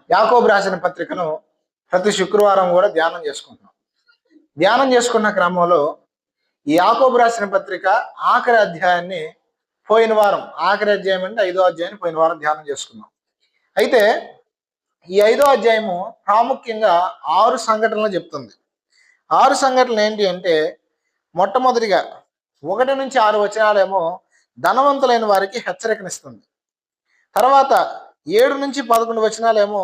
యాకోబు రాసిన పత్రికను ప్రతి శుక్రవారం కూడా ధ్యానం చేసుకుంటున్నాం. ధ్యానం చేసుకున్న క్రమంలో ఈ యాకోబు రాసిన పత్రిక ఆఖరి అధ్యాయాన్ని పోయిన వారం, ఆఖరి అధ్యాయం అంటే 5వ అధ్యాయాన్ని పోయిన వారం ధ్యానం చేసుకున్నాం. అయితే ఈ 5వ అధ్యాయము ప్రాముఖ్యంగా 6 సంఘటనలు చెప్తుంది. 6 సంఘటనలు ఏంటి అంటే, మొట్టమొదటిగా 1 నుంచి 6 వచనాలేమో ధనవంతులైన వారికి హెచ్చరికనిస్తుంది. తర్వాత 7 నుంచి 11 వచనాలేమో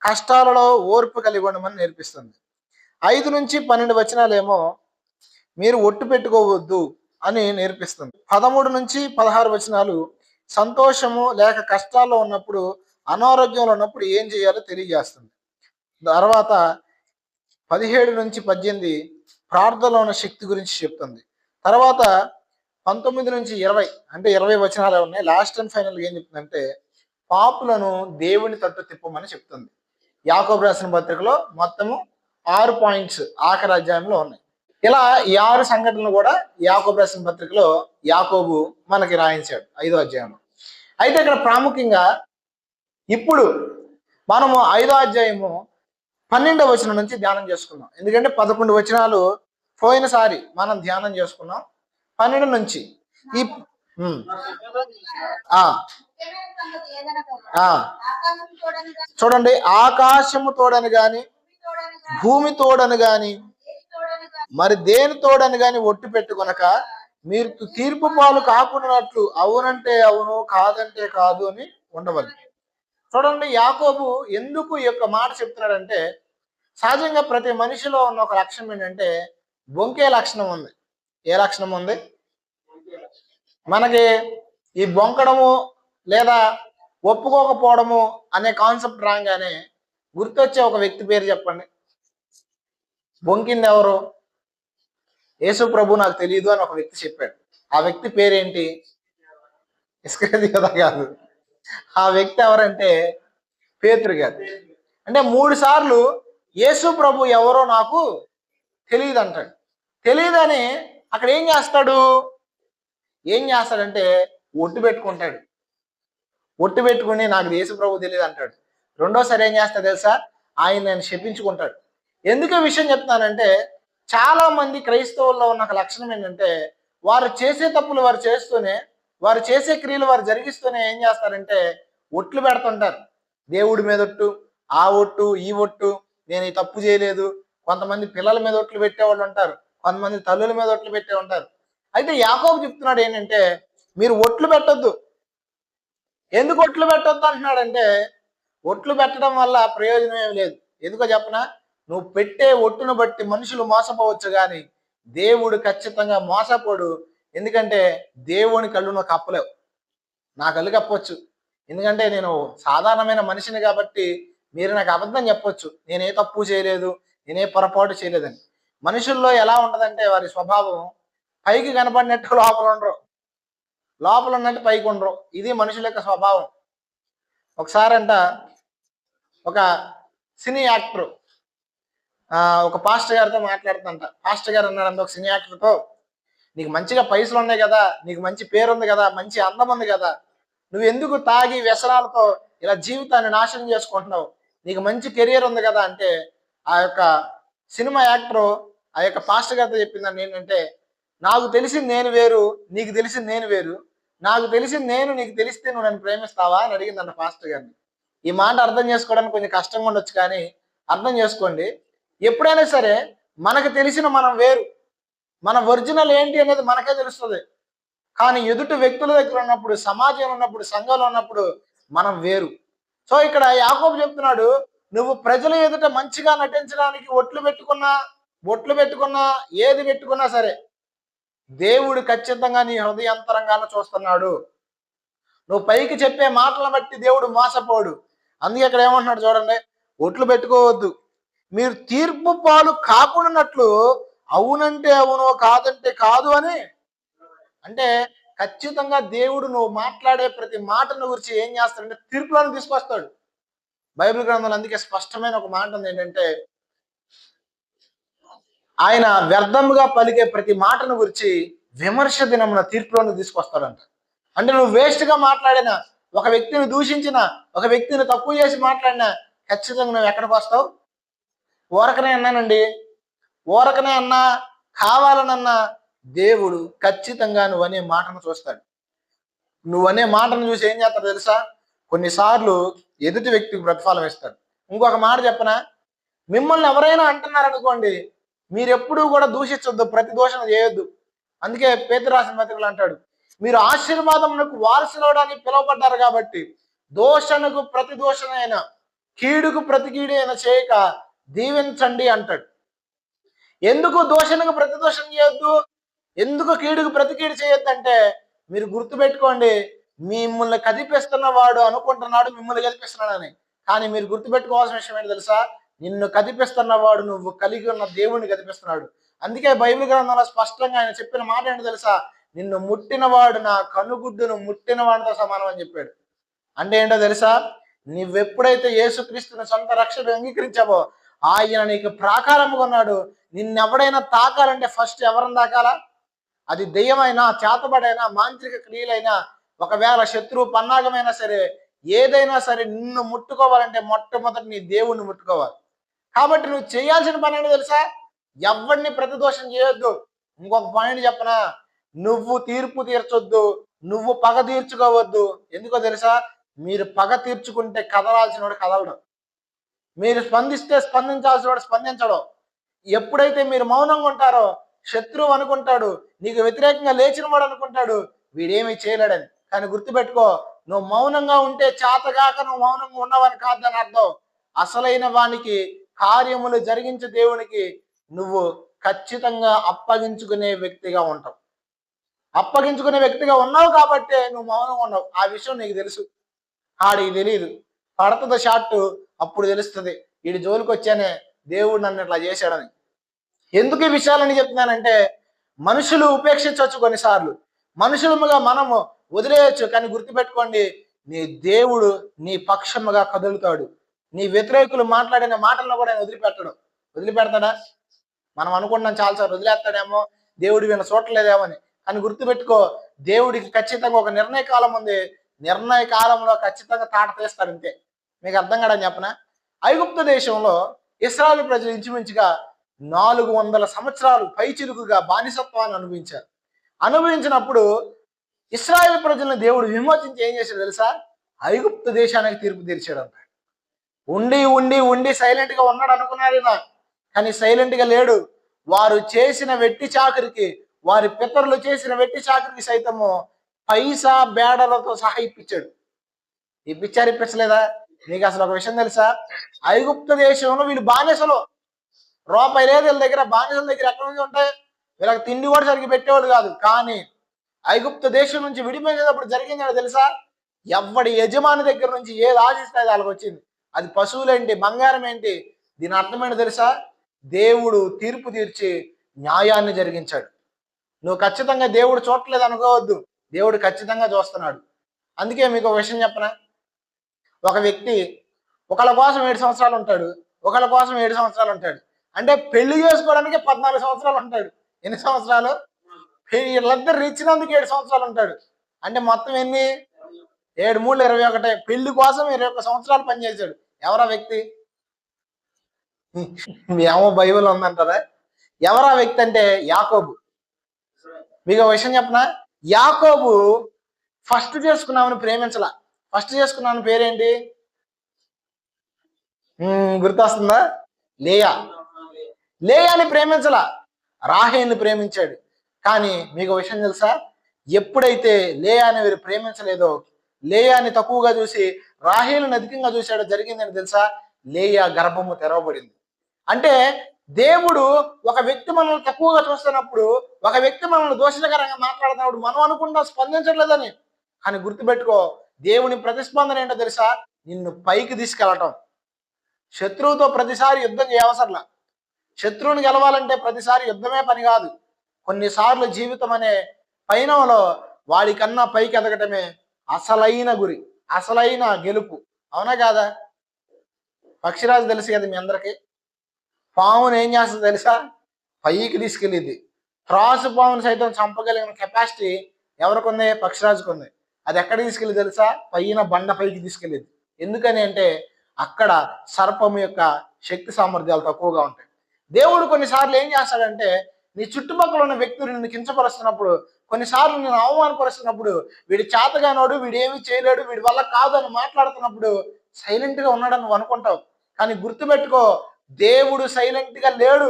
కష్టాలలో ఓర్పు కలిగి ఉండమని నేర్పిస్తుంది. 5 నుంచి 12 వచనాలేమో మీరు ఒట్టు పెట్టుకోవద్దు అని నేర్పిస్తుంది. 13 నుంచి 16 వచనాలు సంతోషము లేక కష్టాల్లో ఉన్నప్పుడు, అనారోగ్యంలో ఉన్నప్పుడు ఏం చేయాలో తెలియజేస్తుంది. తర్వాత 17 నుంచి 18 ప్రార్థనలో ఉన్న శక్తి గురించి చెప్తుంది. తర్వాత 19 నుంచి 20 అంటే 20 వచనాలు ఉన్నాయి. లాస్ట్ అండ్ ఫైనల్గా ఏం చెప్తుందంటే పాపులను దేవుని తట్టు తిప్పమని చెప్తుంది. యాకోబు రాసిన పత్రికలో మొత్తము 6 పాయింట్స్ ఆఖరి అధ్యాయంలో ఉన్నాయి. ఇలా ఈ 6 సంఘటనలు కూడా యాకోబు రాసిన పత్రికలో యాకోబు మనకి రాయించాడు 5వ అధ్యాయంలో. అయితే ఇక్కడ ప్రాముఖ్యంగా ఇప్పుడు మనము 5వ అధ్యాయము 12వ వచనం నుంచి ధ్యానం చేసుకున్నాం. ఎందుకంటే 11 వచనాలు పోయినసారి మనం ధ్యానం చేసుకున్నాం. 12 నుంచి ఈ చూడండి, ఆకాశము తోడని గాని, భూమి తోడని గాని, మరి దేని తోడని గాని ఒట్టు పెట్టుకొనక మీరు తీర్పు పాలు కాకుండానట్లు అవునంటే అవును, కాదంటే కాదు అని ఉండవాలి. చూడండి, యాకోబు ఎందుకు ఈ యొక్క మాట చెప్తున్నాడంటే, సహజంగా ప్రతి మనిషిలో ఉన్న ఒక లక్షణం ఏంటంటే బొంకే లక్షణం ఉంది. ఏ లక్షణం ఉంది? మనకి ఈ బొంకడము లేదా ఒప్పుకోకపోవడము అనే కాన్సెప్ట్ రాగానే గుర్తొచ్చే ఒక వ్యక్తి పేరు చెప్పండి. బొంకింది ఎవరు? యేసు ప్రభు నాకు తెలియదు అని ఒక వ్యక్తి చెప్పాడు. ఆ వ్యక్తి పేరేంటి? ఇస్కరియోత కాదు. ఆ వ్యక్తి ఎవరంటే పేతురు గారు. అంటే 3 సార్లు యేసు ప్రభు ఎవరో నాకు తెలియదు అంటాడు. తెలియదని అక్కడ ఏం చేస్తాడంటే ఒట్టు పెట్టుకుంటాడు. ఒట్టు పెట్టుకుని నాకు యేసు ప్రభు తెలియదు అంటాడు. రెండోసారి ఏం చేస్తాడు తెలుసా? ఆయన నేను శపించుకుంటాడు. ఎందుకు ఈ విషయం చెప్తానంటే, చాలా మంది క్రైస్తవుల్లో ఉన్న ఒక లక్షణం ఏంటంటే, వారు చేసే తప్పులు వారు చేస్తూనే, వారు చేసే క్రియలు వారు జరిగిస్తూనే ఏం చేస్తారంటే ఒట్లు పెడుతుంటారు. దేవుడి మీద ఒట్టు, ఆ ఒట్టు, ఈ ఒట్టు, నేను ఈ తప్పు చేయలేదు. కొంతమంది పిల్లల మీద ఒట్లు పెట్టేవాళ్ళు ఉంటారు, కొంతమంది తల్లుల మీద ఒట్లు పెట్టే ఉంటారు. అయితే యాకోబు చెప్తున్నాడు ఏంటంటే, మీరు ఒట్లు పెట్టొద్దు. ఎందుకు ఒట్లు పెట్టొద్దు అంటున్నాడంటే, ఒట్లు పెట్టడం వల్ల ప్రయోజనం ఏమి లేదు. ఎందుకో చెప్పనా? నువ్వు పెట్టే ఒట్టును బట్టి మనుషులు మోసపోవచ్చు, కానీ దేవుడు ఖచ్చితంగా మోసపోడు. ఎందుకంటే దేవుని కళ్ళు నువ్వు కప్పలేవు. నా కళ్ళు కప్పవచ్చు, ఎందుకంటే నేను సాధారణమైన మనిషిని కాబట్టి మీరు నాకు అబద్ధం చెప్పొచ్చు, నేనే తప్పు చేయలేదు, నేనే పొరపాటు చేయలేదని. మనుషుల్లో ఎలా ఉంటుందంటే వారి స్వభావం పైకి కనపడినట్టు లోపల ఉండరు, లోపల ఉన్నట్టు పైకి ఉండరు. ఇది మనుషుల యొక్క స్వభావం. ఒకసారంట ఒక సినీ యాక్టర్ ఒక పాస్టర్ గారితో మాట్లాడుతుంట. పాస్టర్ గారు అన్నాడంట ఒక సినీ యాక్టర్తో, నీకు మంచిగా పైసలు ఉన్నాయి కదా, నీకు మంచి పేరు ఉంది కదా, మంచి అందం ఉంది కదా, నువ్వు ఎందుకు తాగి వ్యసనాలతో ఇలా జీవితాన్ని నాశనం చేసుకుంటున్నావు? నీకు మంచి కెరియర్ ఉంది కదా అంటే, ఆ యొక్క సినిమా యాక్టరు ఆ యొక్క పాస్టర్ గారితో చెప్పిందని ఏంటంటే, నాకు తెలిసింది నేను వేరు, నీకు తెలిసింది నేను వేరు, నాకు తెలిసింది నేను, నీకు తెలిస్తే నువ్వు నన్ను ప్రేమిస్తావా అని అడిగిందన్న పాస్టర్ గారిని. ఈ మాట అర్థం చేసుకోవడానికి కొంచెం కష్టంగా ఉండొచ్చు, కానీ అర్థం చేసుకోండి, ఎప్పుడైనా సరే మనకు తెలిసిన మనం వేరు, మన ఒరిజినల్ ఏంటి అనేది మనకే తెలుస్తుంది. కానీ ఎదుటి వ్యక్తుల దగ్గర ఉన్నప్పుడు, సమాజంలో ఉన్నప్పుడు, సంఘంలో ఉన్నప్పుడు మనం వేరు. సో ఇక్కడ యాకోబు చెప్తున్నాడు, నువ్వు ప్రజల ఎదుట మంచిగా నటించడానికి ఒట్లు పెట్టుకున్నా ఏది పెట్టుకున్నా సరే దేవుడు ఖచ్చితంగా నీ హృదయాంతరంగానే చూస్తున్నాడు. నువ్వు పైకి చెప్పే మాటలను బట్టి దేవుడు మోసపోడు. అందుకే ఇక్కడ ఏమంటున్నాడు చూడండి, ఒట్లు పెట్టుకోవద్దు, మీరు తీర్పు పాలు కాకుండానట్లు అవునంటే అవును, కాదంటే కాదు అని. అంటే ఖచ్చితంగా దేవుడు నువ్వు మాట్లాడే ప్రతి మాటను గురించి ఏం చేస్తాడంటే తీర్పులను తీసుకొస్తాడు. బైబిల్ గ్రంథంలో అందుకే స్పష్టమైన ఒక మాట ఉంది ఏంటంటే, ఆయన వ్యర్థముగా పలికే ప్రతి మాటను గురించి విమర్శ దినమున తీర్పులను తీసుకొస్తాడంట. అంటే నువ్వు వేస్ట్ గా మాట్లాడినా, ఒక వ్యక్తిని దూషించిన, ఒక వ్యక్తిని తక్కువ చేసి మాట్లాడినా ఖచ్చితంగా నువ్వు ఎక్కడికి వస్తావు? ఊరకనే అన్నానండి, ఊరకనే అన్నా, కావాలనన్నా దేవుడు ఖచ్చితంగా నువ్వనే మాటను చూస్తాడు. నువ్వనే మాటను చూసి ఏం చేస్తాడు తెలుసా? కొన్నిసార్లు ఎదుటి వ్యక్తికి ప్రతిఫలం ఇస్తాడు. ఇంకొక మాట చెప్పనా? మిమ్మల్ని ఎవరైనా అంటున్నారనుకోండి, మీరెప్పుడూ కూడా దూషించొద్దు, ప్రతి దూషణ చేయొద్దు. అందుకే పేతురు రాసిన పత్రికలో అంటాడు, మీరు ఆశీర్వాదమునకు వారసులవడానికి పిలువబడ్డారు కాబట్టి దోషణకు ప్రతి దోషణ అయినా, కీడుకు ప్రతి కీడు అయినా చేయక దీవించండి అంటాడు. ఎందుకు దోషణకు ప్రతి దోషణ చేయొద్దు, ఎందుకు కీడుకు ప్రతి కీడు చేయొద్దు అంటే, మీరు గుర్తుపెట్టుకోండి, మిమ్మల్ని కదిపిస్తున్న వాడు అనుకుంటున్నాడు మిమ్మల్ని కదిపిస్తున్నాడని. కానీ మీరు గుర్తుపెట్టుకోవాల్సిన విషయం ఏంటి తెలుసా? నిన్ను కదిపిస్తున్నవాడు నువ్వు కలిగి ఉన్న దేవుణ్ణి కదిపిస్తున్నాడు. అందుకే బైబిల్ గ్రంథంలో స్పష్టంగా ఆయన చెప్పిన మాట ఏంటి తెలుసా? నిన్ను ముట్టినవాడు నా కనుగుడ్డును ముట్టిన వాడితో సమానం అని చెప్పాడు. అంటే ఏంటో తెలుసా? నువ్వెప్పుడైతే యేసుక్రీస్తుని సొంత రక్షణ అంగీకరించావో ఆయన నీకు ప్రాకారముగా ఉన్నాడు. నిన్నెవడైనా తాకాలంటే ఫస్ట్ ఎవరిని తాకాలా? అది దెయ్యమైనా, చేతబడైనా, మాంత్రిక క్రియలైనా, ఒకవేళ శత్రువు పన్నాగమైనా సరే, ఏదైనా సరే నిన్ను ముట్టుకోవాలంటే మొట్టమొదటి నీ దేవుణ్ణి ముట్టుకోవాలి. కాబట్టి నువ్వు చేయాల్సిన పని ఏంటో తెలుసా? ఎవరిని ప్రతిదోషం చేయొద్దు. ఇంకొక పాయింట్ చెప్పనా? నువ్వు తీర్పు తీర్చొద్దు, నువ్వు పగ తీర్చుకోవద్దు. ఎందుకో తెలుసా? మీరు పగ తీర్చుకుంటే కదలాల్సిన వాడు కదలడు, మీరు స్పందిస్తే స్పందించాల్సిన వాడు స్పందించడం. ఎప్పుడైతే మీరు మౌనంగా ఉంటారో శత్రువు అనుకుంటాడు, నీకు వ్యతిరేకంగా లేచిన వాడు అనుకుంటాడు వీడేమీ చేయలేడని. కానీ గుర్తుపెట్టుకో, నువ్వు మౌనంగా ఉంటే చేతగాక నువ్వు మౌనంగా ఉన్నవని కాదని అర్థం. అసలైన వానికి కార్యములు జరిగించే దేవునికి నువ్వు ఖచ్చితంగా అప్పగించుకునే వ్యక్తిగా ఉంటావు. అప్పగించుకునే వ్యక్తిగా ఉన్నావు కాబట్టే నువ్వు మౌనంగా ఉన్నావు. ఆ విషయం నీకు తెలుసు, ఆడికి తెలియదు. పడుతుంది షార్ట్, అప్పుడు తెలుస్తుంది వీడి జోలికి వచ్చానే దేవుడు నన్ను ఇట్లా చేశాడని. ఎందుకు ఈ విషయాలని చెప్తున్నానంటే, మనుషులు ఉపేక్షించవచ్చు కొన్నిసార్లు, మనుషులుగా మనము వదిలేయచ్చు. కానీ గుర్తుపెట్టుకోండి, నీ దేవుడు నీ పక్షముగా కదులుతాడు. నీ వ్యతిరేకులు మాట్లాడిన మాటలను కూడా ఆయన వదిలిపెడతాడా? మనం అనుకుంటున్నాం చాలాసార్లు వదిలేస్తాడేమో, దేవుడు వీళ్ళ చూడలేదేమో అని. కానీ గుర్తుపెట్టుకో, దేవుడికి ఖచ్చితంగా ఒక నిర్ణయ కాలం ఉంది. నిర్ణయ కాలంలో ఖచ్చితంగా తాట తీస్తాడు అంతే. మీకు అర్థం కాడని చెప్పనా? ఐగుప్తు దేశంలో ఇశ్రాయేలు ప్రజలు ఇంచుమించుగా 400 సంవత్సరాలు పైచిలుకుగా బానిసత్వాన్ని అనుభవించినప్పుడు ఇశ్రాయేలు ప్రజలను దేవుడు విమోచించి ఏం చేశాడు తెలుసా? ఐగుప్తు దేశానికి తీర్పు తీర్చాడు అంట. ఉండి ఉండి ఉండి సైలెంట్ గా ఉన్నాడు అనుకున్నారు, కానీ సైలెంట్ గా లేడు. వారు చేసిన వెట్టి చాకరికి, వారి పితరులు చేసిన వెట్టి చాకరికి సైతము పైసా బేడలతో సహా ఇప్పించాడు. ఇప్పించలేదా? నీకు అసలు ఒక విషయం తెలుసా? ఐగుప్తు దేశంలో వీళ్ళు బానిసలు, రూపాయి లేదు వీళ్ళ దగ్గర. బానిసల దగ్గర ఎక్కడ నుంచి ఉంటాయి? వీళ్ళకి తిండి కూడా సరిగ్గా పెట్టేవాడు కాదు. కానీ ఐగుప్తు దేశం నుంచి విడిపోయినప్పుడు జరిగిందో తెలుసా? ఎవడి యజమాని దగ్గర నుంచి ఏది ఆశిస్తే వాళ్ళకి వచ్చింది. అది పశువులేంటి, బంగారం ఏంటి. దీని అర్థమేంటి తెలుసా? దేవుడు తీర్పు తీర్చి న్యాయాన్ని జరిగించాడు. నువ్వు ఖచ్చితంగా దేవుడు చూడలేదు అనుకోవద్దు, దేవుడు ఖచ్చితంగా చూస్తున్నాడు. అందుకే మీకు ఒక విషయం చెప్పనా? ఒక వ్యక్తి ఒకళ్ళ కోసం 7 సంవత్సరాలు ఉంటాడు, ఒకళ్ళ కోసం 7 సంవత్సరాలు ఉంటాడు. అంటే పెళ్లి చేసుకోవడానికి 14 సంవత్సరాలు ఉంటాడు. ఎన్ని సంవత్సరాలు? వీళ్ళందరూ ఇచ్చినందుకు 7 సంవత్సరాలు ఉంటాడు. అంటే మొత్తం ఎన్ని? 7 3 21. పెళ్లి కోసం 21 సంవత్సరాలు పనిచేశాడు. ఎవరా వ్యక్తి? ఏమో బైబిల్ ఉందంటారా? ఎవరా వ్యక్తి అంటే యాకోబు. మీకు ఒక విషయం చెప్పనా? యాకోబు ఫస్ట్ చేసుకున్నామని ప్రేమించలా. ఫస్ట్ చేసుకున్నామని పేరేంటి? గుర్తొస్తుందా? లేయా. లేయాని ప్రేమించలా, రాహేల్ని ప్రేమించాడు. కానీ మీకు విషయం తెలుసా? ఎప్పుడైతే లేయాని వీరు ప్రేమించలేదో, లేయాని తక్కువగా చూసి రాహేలుని అధికంగా చూశాడో జరిగిందని తెలుసా? లేయా గర్భము తెరవబడింది. అంటే దేవుడు ఒక వ్యక్తి మనల్ని తక్కువగా చూస్తున్నప్పుడు, ఒక వ్యక్తి మనల్ని దోషకరంగా మాట్లాడుతున్నప్పుడు మనం అనుకుంటాం స్పందించట్లేదని. కానీ గుర్తుపెట్టుకో, దేవుని ప్రతిస్పందన ఏంటో తెలుసా? నిన్ను పైకి తీసుకెళ్ళటం. శత్రువుతో ప్రతిసారి యుద్ధం చేయవసరంలా. శత్రువుని గెలవాలంటే ప్రతిసారి యుద్ధమే పని కాదు. కొన్నిసార్లు జీవితం అనే పయనంలో వాడికన్నా పైకి ఎదగటమే అసలైన గురి, అసలైన గెలుపు. అవునా కాదా? పక్షిరాజు తెలుసు కదా మీ అందరికి. పామును ఏం చేస్తుంది తెలుసా? పైకి తీసుకెళ్ళింది. త్రాసు పామును సైతం చంపగలిగిన కెపాసిటీ ఎవరికి ఉంది? పక్షిరాజుకు ఉంది. అది ఎక్కడికి తీసుకెళ్ళి తెలుసా? పైన బండ పైకి తీసుకెళ్ళింది. ఎందుకని అంటే అక్కడ సర్పం యొక్క శక్తి సామర్థ్యాలు తక్కువగా ఉంటాయి. దేవుడు కొన్నిసార్లు ఏం చేస్తాడంటే నీ చుట్టుపక్కల ఉన్న వ్యక్తులు నిన్ను కించపరుస్తున్నప్పుడు, కొన్నిసార్లు నేను అవమానపరుస్తున్నప్పుడు, వీడి చేతగానోడు, వీడు ఏమీ చేయలేడు, వీడి వల్ల కాదు అని మాట్లాడుతున్నప్పుడు సైలెంట్గా ఉన్నాడని నువ్వు అనుకుంటావు. కానీ గుర్తుపెట్టుకో, దేవుడు సైలెంట్గా లేడు.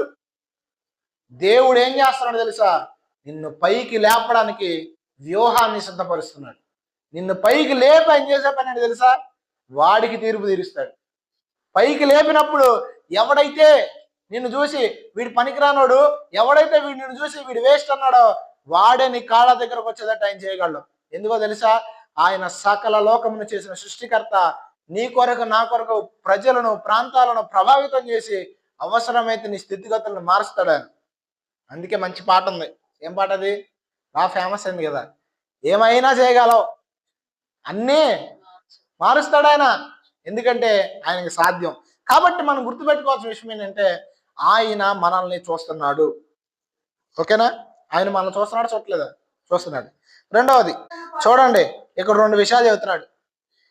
దేవుడు ఏం చేస్తున్నాడు తెలుసా? నిన్ను పైకి లేపడానికి వ్యూహాన్ని సిద్ధపరుస్తున్నాడు. నిన్ను పైకి లేపి ఆయన చేసే పని అంటే తెలుసా? వాడికి తీర్పు తీరుస్తాడు. పైకి లేపినప్పుడు ఎవడైతే నిన్ను చూసి వీడి పనికిరానోడు, ఎవడైతే వీడు నిన్ను చూసి వీడు వేస్ట్ అన్నాడో వాడే నీ కాళ్ళ దగ్గరకు వచ్చేదట్టు ఆయన చేయగలడు. ఎందుకో తెలుసా? ఆయన సకల లోకమును చేసిన సృష్టికర్త. నీ కొరకు నా కొరకు ప్రజలను, ప్రాంతాలను ప్రభావితం చేసి అవసరమైతే నీ స్థితిగతులను మారుస్తాడు ఆయన. అందుకే మంచి పాట ఉంది. ఏం పాట అది? బాగా ఫేమస్ అయింది కదా. ఏమైనా చేయగలవు, అన్నీ మారుస్తాడు ఆయన. ఎందుకంటే ఆయనకి సాధ్యం. కాబట్టి మనం గుర్తుపెట్టుకోవాల్సిన విషయం ఏంటంటే ఆయన మనల్ని చూస్తున్నాడు. ఓకేనా? ఆయన మనల్ని చూస్తున్నాడు, చూడలేదా? చూస్తున్నాడు. రెండవది చూడండి, ఇక్కడ 2 విషయాలు చెబుతున్నాడు.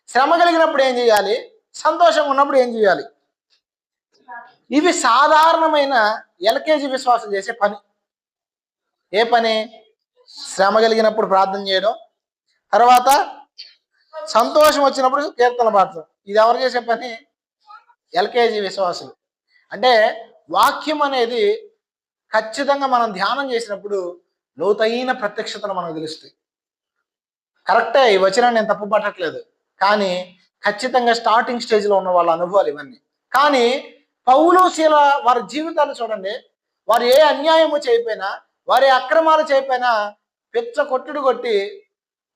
శ్రమ కలిగినప్పుడు ఏం చేయాలి, సంతోషంగా ఉన్నప్పుడు ఏం చేయాలి. ఇవి సాధారణమైన ఎల్కేజీ విశ్వాసం చేసే పని. ఏ పని? శ్రమ కలిగినప్పుడు ప్రార్థన చేయడం, తర్వాత సంతోషం వచ్చినప్పుడు కీర్తన పాడటం. ఇది ఎవరు చేసే పని? ఎల్కేజీ విశ్వాసులు. అంటే వాక్యం అనేది ఖచ్చితంగా మనం ధ్యానం చేసినప్పుడు లోతైన ప్రత్యక్షతను మనకు తెలుస్తుంది. కరెక్టే, ఈ వచనం నేను తప్పు పట్టట్లేదు, కానీ ఖచ్చితంగా స్టార్టింగ్ స్టేజ్లో ఉన్న వాళ్ళ అనుభవాలు ఇవన్నీ. కానీ పౌలు శీల వారి జీవితాన్ని చూడండి. వారు ఏ అన్యాయము చేయకపోయినా, వారి అక్రమాలు చేయకపోయినా పిచ్చ కొట్టుడు కొట్టి,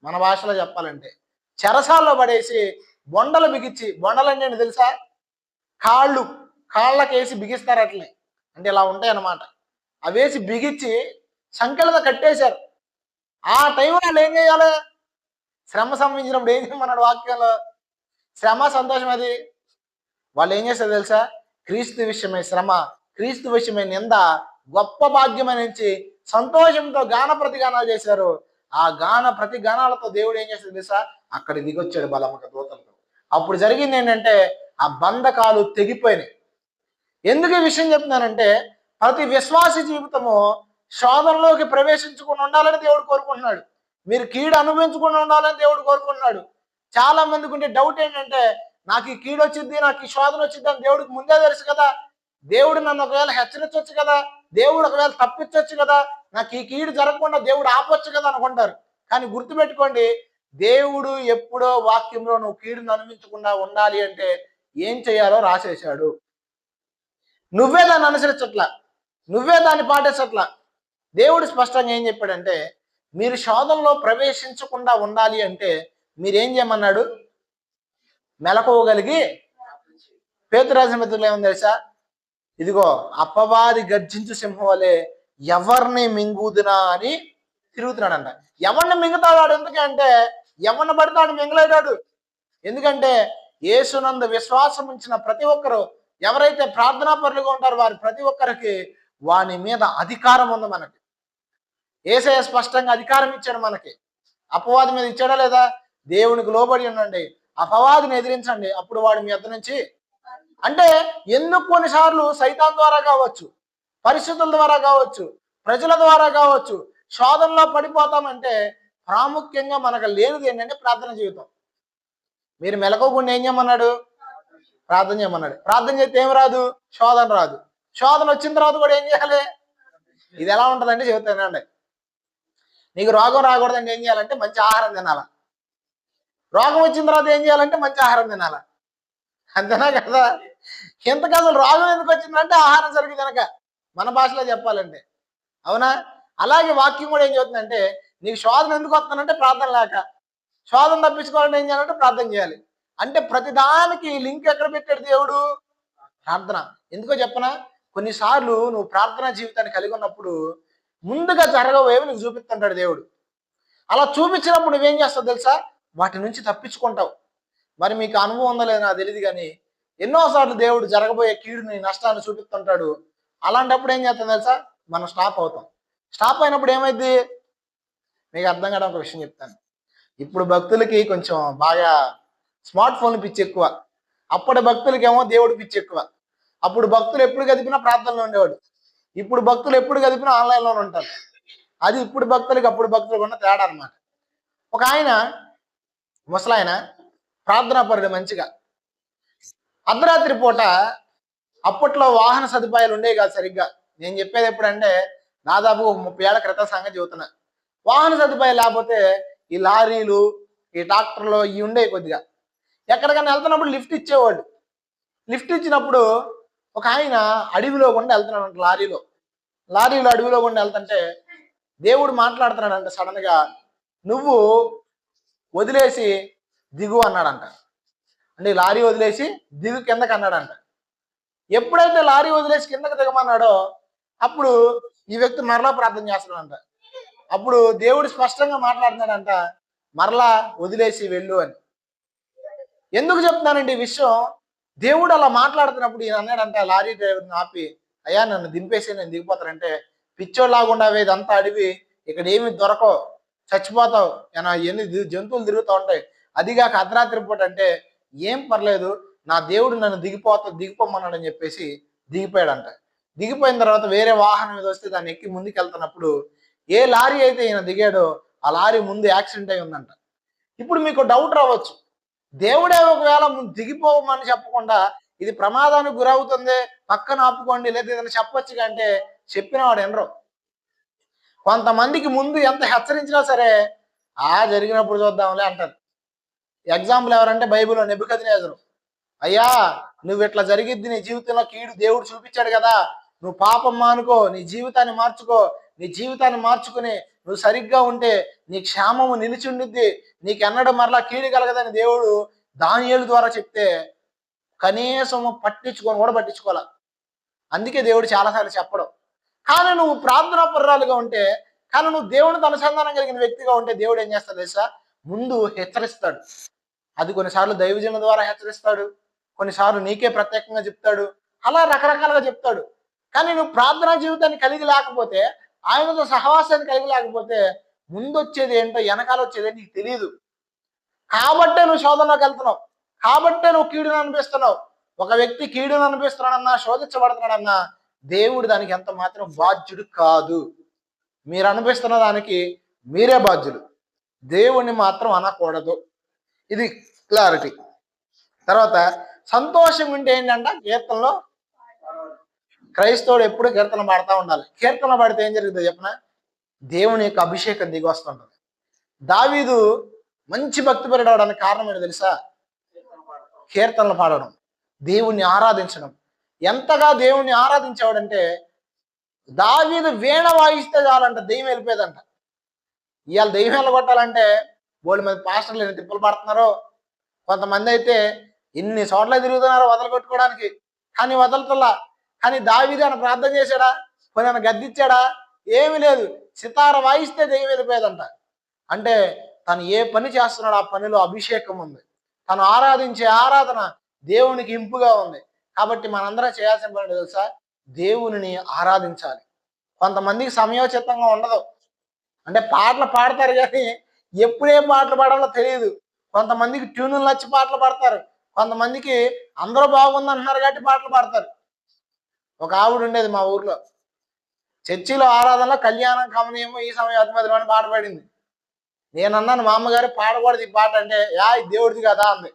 మన భాషలో చెప్పాలంటే చెరసాల్లో పడేసి బొండలు బిగించి, బొండలంటే ఏంటి తెలుసా? కాళ్ళకేసి బిగిస్తారు అట్లే, అంటే ఇలా ఉంటాయి అన్నమాట. అవేసి బిగించి సంఖ్యలుగా కట్టేశారు. ఆ టైంలో వాళ్ళు ఏం చేయాలి? శ్రమ సంబంధించినప్పుడు ఏం చేయమన్నాడు వాక్యంలో? శ్రమ సంతోషం అది. వాళ్ళు ఏం చేస్తారు తెలుసా? క్రీస్తు విషయమై శ్రమ, క్రీస్తు విషయమై నింద గొప్ప భాగ్యమని నుంచి సంతోషంతో గాన ప్రతిగానాలు చేశారు. ఆ గాన ప్రతిగానాలతో దేవుడు ఏం చేస్తాడు తెలుసా? అక్కడ దిగొచ్చాడు బలముగా దూతలతో. అప్పుడు జరిగింది ఏంటంటే ఆ బంధకాలు తెగిపోయినాయి. ఎందుకు ఈ విషయం చెప్తున్నానంటే ప్రతి విశ్వాసి జీవితము శోధనలోకి ప్రవేశించకుండా ఉండాలని దేవుడు కోరుకుంటున్నాడు. మీరు కీడు అనుభవించకుండా ఉండాలని దేవుడు కోరుకుంటున్నాడు. చాలా మందికి ఉండే డౌట్ ఏంటంటే నాకు ఈ కీడు వచ్చింది, నాకు ఈ శోధన వచ్చింది అని దేవుడికి ముందే తెలుసు కదా. దేవుడు నన్ను ఒకవేళ హెచ్చరించవచ్చు కదా, దేవుడు ఒకవేళ తప్పించవచ్చు కదా, నాకు ఈ కీడు జరగకుండా దేవుడు ఆపొచ్చు కదా అనుకుంటారు. కానీ గుర్తుపెట్టుకోండి, దేవుడు ఎప్పుడో వాక్యంలో నువ్వు కీడును అనుభవించకుండా ఉండాలి అంటే ఏం చేయాలో రాసేశాడు. నువ్వే దాన్ని అనుసరించట్లా, నువ్వే దాన్ని పాటించట్లా. దేవుడు స్పష్టంగా ఏం చెప్పాడంటే మీరు శోధనలో ప్రవేశించకుండా ఉండాలి అంటే మీరేం చేయమన్నాడు? మెలకువగలిగి. పేతురు రాసిన పత్రికలో ఏముంది తెలుసా? ఇదిగో అపవాది గర్జించు సింహం వలె ఎవరిని మింగుదునా అని తిరుగుతున్నాడంట. ఎవరిని మింగుతాడు? ఎందుకంటే ఎవరిని పడతాడు మింగలేడాడు. ఎందుకంటే యేసునందు విశ్వాసం ఉంచిన ప్రతి ఒక్కరు, ఎవరైతే ప్రార్థనా పరులుగా ఉంటారో వారి ప్రతి ఒక్కరికి వాని మీద అధికారం ఉంది. మనకి యేసయ్య స్పష్టంగా అధికారం ఇచ్చాడు మనకి. అపవాది మీద ఇచ్చాడా లేదా? దేవునికి లోబడి ఉండండి, అపవాదిని ఎదిరించండి, అప్పుడు వాడు మీ వద్ద నుంచి. అంటే ఎందుకు కొన్నిసార్లు సైతాన్ ద్వారా కావచ్చు, పరిస్థితుల ద్వారా కావచ్చు, ప్రజల ద్వారా కావచ్చు శోధనలో పడిపోతామంటే ప్రాముఖ్యంగా మనకు లేనిది ఏంటంటే ప్రార్థన జీవితం. మీరు మెలకోకుండా ఏం చేయమన్నాడు? ప్రార్థన చేయమన్నాడు. ప్రార్థన చేస్తే ఏం రాదు? శోధన రాదు. శోధన వచ్చిన తర్వాత కూడా ఏం చేయాలి? ఇది ఎలా ఉంటుందంటే చెబుతానండి. నీకు రోగం రాకూడదంటే ఏం చేయాలంటే మంచి ఆహారం తినాలా. రోగం వచ్చిన తర్వాత ఏం చేయాలంటే మంచి ఆహారం తినాలా. అంతేనా కదా? ఇంతకు అసలు రోగం ఎందుకు వచ్చిందంటే ఆహారం సరిగ్గా తినక, మన భాషలో చెప్పాలంటే. అవునా? అలాగే వాక్యం కూడా ఏం చెబుతుందంటే నీకు శోధన ఎందుకు వస్తుందంటే ప్రార్థన లేక, శోధన తప్పించుకోవాలంటే ఏం చేయాలంటే ప్రార్థన చేయాలి. అంటే ప్రతిదానికి లింక్ ఎక్కడ పెట్టాడు దేవుడు? ప్రార్థన. ఎందుకో చెప్పనా? కొన్నిసార్లు నువ్వు ప్రార్థనా జీవితాన్ని కలిగి ఉన్నప్పుడు ముందుగా జరగవేవి నీకు చూపిస్తుంటాడు దేవుడు. అలా చూపించినప్పుడు నువ్వేం చేస్తావు తెలుసా? వాటి నుంచి తప్పించుకుంటావు. మరి మీకు అనుభవం ఉందో లేదో నాకు తెలియదు, కానీ ఎన్నోసార్లు దేవుడు జరగబోయే కీడుని, నష్టాన్ని చూపిస్తుంటాడు. అలాంటప్పుడు ఏం చేస్తాం తెలుసా? మనం స్టాప్ అవుతాం. స్టాప్ అయినప్పుడు ఏమైంది? మీకు అర్థం కావడం ఒక విషయం చెప్తాను. ఇప్పుడు భక్తులకి కొంచెం బాగా స్మార్ట్ ఫోన్ పిచ్చి ఎక్కువ. అప్పటి భక్తులకేమో దేవుడి పిచ్చి ఎక్కువ. అప్పుడు భక్తులు ఎప్పుడు కదిపినా ప్రార్థనలో ఉండేవాడు. ఇప్పుడు భక్తులు ఎప్పుడు కదిపినా ఆన్లైన్లోనే ఉంటారు. అది ఇప్పుడు భక్తులకి అప్పుడు భక్తులకు ఉన్న తేడా అనమాట. ఒక ఆయన ముసలాయన ప్రార్థనా పరుడు మంచిగా. అర్ధరాత్రి పూట అప్పట్లో వాహన సదుపాయాలు ఉండేవి కాదు సరిగ్గా. నేను చెప్పేది ఎప్పుడంటే దాదాపు 30 ఏళ్ల క్రితం సంగతి చెబుతున్నా. వాహన సదుపాయాలు లేకపోతే ఈ లారీలు, ఈ ట్రాక్టర్లు ఇవి ఉండేవి కొద్దిగా. ఎక్కడికైనా వెళ్తున్నప్పుడు లిఫ్ట్ ఇచ్చేవాడు. లిఫ్ట్ ఇచ్చినప్పుడు ఒక ఆయన అడవిలో గుండా వెళ్తున్నాడంట లారీలో అడవిలో గుండా వెళ్తుంటే దేవుడు మాట్లాడుతున్నాడంట సడన్ గా, నువ్వు వదిలేసి దిగు అన్నాడంట. అంటే లారీ వదిలేసి దిగు కిందకి అన్నాడంట. ఎప్పుడైతే లారీ వదిలేసి కిందకి దిగమన్నాడో అప్పుడు ఈ వ్యక్తి మరలా ప్రార్థన చేస్తున్నాడంట. అప్పుడు దేవుడు స్పష్టంగా మాట్లాడుతున్నాడంట, మరలా వదిలేసి వెళ్ళు అని. ఎందుకు చెప్తున్నానండి ఈ విషయం? దేవుడు అలా మాట్లాడుతున్నప్పుడు ఈయన అన్నాడంట లారీ డ్రైవర్ని ఆపి, అయ్యా నన్ను దింపేసి నేను దిగిపోతానంటే, పిచ్చోళ్ళలాగుండా ఇదంతా అడివి, ఇక్కడ ఏమి దొరకవు, చచ్చిపోతావు, ఎన్ని జంతువులు తిరుగుతూ ఉంటాయి, అదిగాక అర్ధరాత్రి పూట అంటే ఏం పర్లేదు, నా దేవుడు నన్ను దిగిపోమన్నాడని చెప్పేసి దిగిపోయాడంట. దిగిపోయిన తర్వాత వేరే వాహనం మీద వస్తే దాన్ని ఎక్కి ముందుకు వెళ్తున్నప్పుడు ఏ లారీ అయితే ఈయన దిగాడో ఆ లారీ ముందు యాక్సిడెంట్ అయి ఉందంట. ఇప్పుడు మీకు డౌట్ రావచ్చు, దేవుడే ఒకవేళ దిగిపోమని చెప్పకుండా ఇది ప్రమాదానికి గురవుతుంది పక్కన ఆపుకోండి లేదా ఏదైనా చెప్పొచ్చు అంటే చెప్పిన వాడు ఎనరు. కొంతమందికి ముందు ఎంత హెచ్చరించినా సరే జరిగినప్పుడు చూద్దాంలే అంటారు. ఎగ్జాంపుల్ ఎవరంటే బైబిల్లో నెబుకద్నెజరు. అయ్యా నువ్వు ఇట్లా జరిగిద్ది, నీ జీవితంలో కీడు దేవుడు చూపించాడు కదా, నువ్వు పాపం మానుకో, నీ జీవితాన్ని మార్చుకో, నీ జీవితాన్ని మార్చుకుని నువ్వు సరిగ్గా ఉంటే నీ క్షేమము నిలిచి ఉండిద్ది, నీకు ఎన్నడూ మరలా కీడు కలగదని దేవుడు దానియేలు ద్వారా చెప్తే కనీసం పట్టించుకోవాల. అందుకే దేవుడు చాలాసార్లు చెప్పడం. కానీ నువ్వు ప్రార్థనా పరురాలుగా ఉంటే, కానీ నువ్వు దేవునితో అనుసంధానం కలిగిన వ్యక్తిగా ఉంటే దేవుడు ఏం చేస్తాడు తెలుసా? ముందు హెచ్చరిస్తాడు. అది కొన్నిసార్లు దైవజనుల ద్వారా హెచ్చరిస్తాడు, కొన్నిసార్లు నీకే ప్రత్యేకంగా చెప్తాడు, అలా రకరకాలుగా చెప్తాడు. కానీ నువ్వు ప్రార్థనా జీవితాన్ని కలిగి లేకపోతే, ఆయనతో సహవాసాన్ని కలిగి లేకపోతే ముందు వచ్చేది ఏంటో వెనకాల వచ్చేది నీకు తెలియదు. కాబట్టే నువ్వు శోధనలోకి వెళ్తున్నావు, కాబట్టే నువ్వు కీడును అనిపిస్తున్నావు. ఒక వ్యక్తి కీడును అనిపిస్తున్నాడన్నా, శోధించబడుతున్నాడన్నా దేవుడు దానికి ఎంత మాత్రం బాధ్యుడు కాదు. మీరు అనిపిస్తున్న దానికి మీరే బాధ్యులు, దేవుణ్ణి మాత్రం అనకూడదు. ఇది క్లారిటీ. తర్వాత సంతోషం ఉంటే ఏంటంట, కీర్తనలో క్రైస్తవుడు ఎప్పుడు కీర్తన పాడుతూ ఉండాలి. కీర్తన పాడితే ఏం జరుగుతుందో చెప్పిన, దేవుని యొక్క అభిషేకం దిగి వస్తుంటుంది. దావీదు మంచి భక్తి పెరగడానికి కారణం ఏంటో తెలుసా? కీర్తనలు పాడడం, దేవుణ్ణి ఆరాధించడం. ఎంతగా దేవుణ్ణి ఆరాధించేవాడంటే దావీదు వీణ వాయిస్తే చాలంట దెయ్యం వెళ్ళిపోయేదంట. ఇవాళ దెయ్యం వెళ్ళగొట్టాలంటే బోల్డ్ మంది పాస్టర్లు ఎన్ని తిప్పలు పడుతున్నారో, కొంతమంది అయితే ఎన్ని చోట్ల తిరుగుతున్నారో వదలగొట్టుకోవడానికి, కానీ వదలటల్లా. కానీ దావీదు ఆయన ప్రార్థన చేశాడా, కొన్ని గద్దిచ్చాడా? ఏమి లేదు. సితార వాయిస్తే దెయ్యం వెళ్ళిపోయేదంట. అంటే తను ఏ పని చేస్తున్నాడో ఆ పనిలో అభిషేకం ఉంది, తను ఆరాధించే ఆరాధన దేవునికి ఇంపుగా ఉంది. కాబట్టి మనందరం చేయాల్సిన పని తెలుసా? దేవుని ఆరాధించాలి. కొంతమందికి సమయోచితంగా ఉండదు, అంటే పాటలు పాడతారు కానీ ఎప్పుడే పాటలు పాడాలో తెలియదు. కొంతమందికి ట్యూన్లు నచ్చి పాటలు పాడతారు, కొంతమందికి అందరూ బాగుందంటున్నారు కాబట్టి పాటలు పాడతారు. ఒక ఆవిడ ఉండేది మా ఊర్లో, చర్చిలో ఆరాధనలో కళ్యాణం కమనీయము ఈ సమయం అతిమదిలో అని పాట పాడింది. నేను అన్నాను మా అమ్మగారు పాడకూడదు ఈ పాట అంటే, దేవుడిది కదా అంది.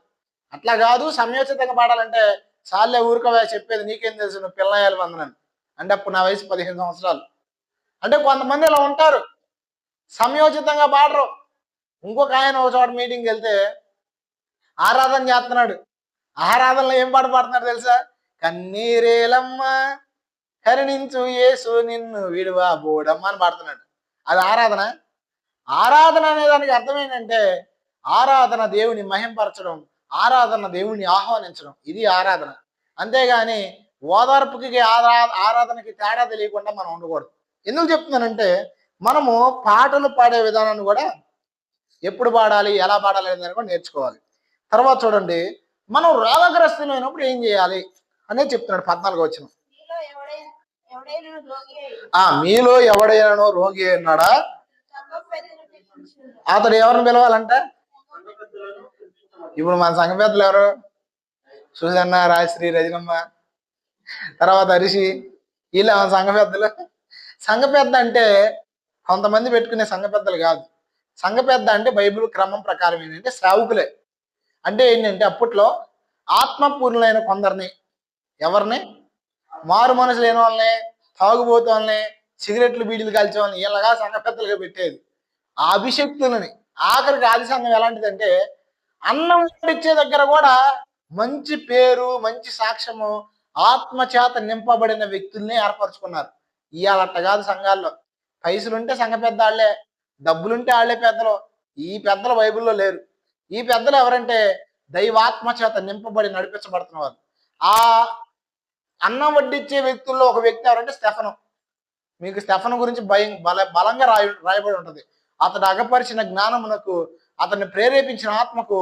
అట్లా కాదు, సమయోచితంగా పాడాలంటే చాలే ఊరుకోవా చెప్పేది, నీకేం తెలుసు, నువ్వు పిల్లయ్యాలి వందనని. అంటే అప్పుడు నా వయసు 15 సంవత్సరాలు. అంటే కొంతమంది ఇలా ఉంటారు, సమయోచితంగా పాడరు. ఇంకొక ఆయన ఒక చోట మీటింగ్కి వెళ్తే ఆరాధన చేస్తున్నాడు, ఆరాధనలో ఏం పాట పాడుతున్నాడు తెలుసా? కన్నీరేలమ్మ కరుణించు యేసు నిన్ను విడువా బోడమ్మ అని పాడుతున్నాడు. అది ఆరాధన? ఆరాధన అనే దానికి అర్థం ఏంటంటే ఆరాధన దేవుని మహింపరచడం, ఆరాధన దేవుణ్ణి ఆహ్వానించడం, ఇది ఆరాధన. అంతేగాని ఓదార్పుకి ఆరాధనకి తేడా తెలియకుండా మనం ఉండకూడదు. ఎందుకు చెప్తున్నానంటే మనము పాటలు పాడే విధానాన్ని కూడా ఎప్పుడు పాడాలి, ఎలా పాడాలి అనేది కూడా నేర్చుకోవాలి. తర్వాత చూడండి, మనం రోగగ్రస్తులైనప్పుడు ఏం చేయాలి అనేది చెప్తున్నాడు 14వ వచనం. మీలో ఎవడైనా రోగి ఉన్నాడా, అతడు ఎవరిని పిలవాలంట? ఇప్పుడు మన సంఘ పెద్దలు ఎవరు? సుజన్న, రాజశ్రీ, రజనమ్మ, తర్వాత హరిషి, వీళ్ళ సంఘ పెద్దలు. సంఘ పెద్ద అంటే కొంతమంది పెట్టుకునే సంఘ పెద్దలు కాదు. సంఘ పెద్ద అంటే బైబిల్ క్రమం ప్రకారం ఏంటంటే సేవకులే. అంటే ఏంటంటే అప్పట్లో ఆత్మపూర్ణులైన కొందరిని, ఎవరిని, మారు మనసు లేని వాళ్ళని, తాగుబోతు వాళ్ళని, సిగరెట్లు బీడీలు కాల్చే వాళ్ళని ఇలాగా సంఘ పెద్దలుగా పెట్టేది. ఆ అభిషక్తులని ఆఖరికి ఆది సంఘం ఎలాంటిదంటే అన్నం ఇచ్చే దగ్గర కూడా మంచి పేరు, మంచి సాక్ష్యము, ఆత్మ చేత నింపబడిన వ్యక్తుల్ని ఏర్పరచుకున్నారు. ఇవాళ కాదు సంఘాల్లో. పైసలుంటే సంఘ పెద్ద వాళ్ళే, డబ్బులుంటే వాళ్ళే పెద్దలు. ఈ పెద్దలు బైబిల్లో లేరు. ఈ పెద్దలు ఎవరంటే దైవాత్మ చేత నింపబడి నడిపించబడుతున్నవారు. ఆ అన్నం వడ్డించే వ్యక్తుల్లో ఒక వ్యక్తి ఎవరంటే స్టెఫను. మీకు స్టెఫను గురించి బలంగా రాయబడి ఉంటుంది. అతడు అగపరిచిన జ్ఞానమునకు, అతన్ని ప్రేరేపించిన ఆత్మకు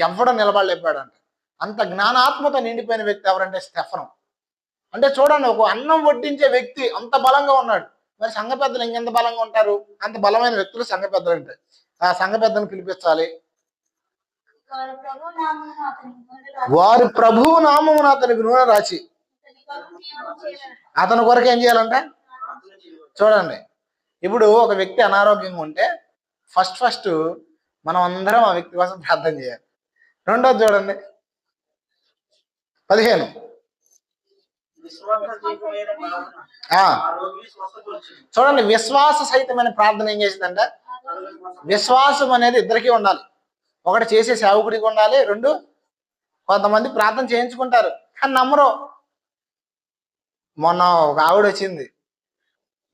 ఎవడ నిలబడలేపాడంట. అంత జ్ఞానాత్మతో నిండిపోయిన వ్యక్తి ఎవరంటే స్టెఫను. అంటే చూడండి, ఒక అన్నం వడ్డించే వ్యక్తి అంత బలంగా ఉన్నాడు. మరి సంఘ పెద్దలు ఇంకెంత బలంగా ఉంటారు? అంత బలమైన వ్యక్తులు సంఘ పెద్దలు అంటే. ఆ సంఘ పెద్దను పిలిపించాలి. వారు ప్రభువు నామమున అతనికి నూనె రాచి అతని కొరకు ఏం చేయాలంట? చూడండి, ఇప్పుడు ఒక వ్యక్తి అనారోగ్యంగా ఉంటే ఫస్ట్ మనం అందరం ఆ వ్యక్తి కోసం ప్రార్థన చేయాలి. రెండోది చూడండి 15, చూడండి, విశ్వాస సహితమైన ప్రార్థన ఏం చేసిందంట? విశ్వాసం అనేది ఇద్దరికీ ఉండాలి. ఒకటి చేసే సేవకుడికి ఉండాలి, రెండు కొంతమంది ప్రార్థన చేయించుకుంటారు కానీ నమ్మరు. మొన్న ఒక ఆవిడ వచ్చింది,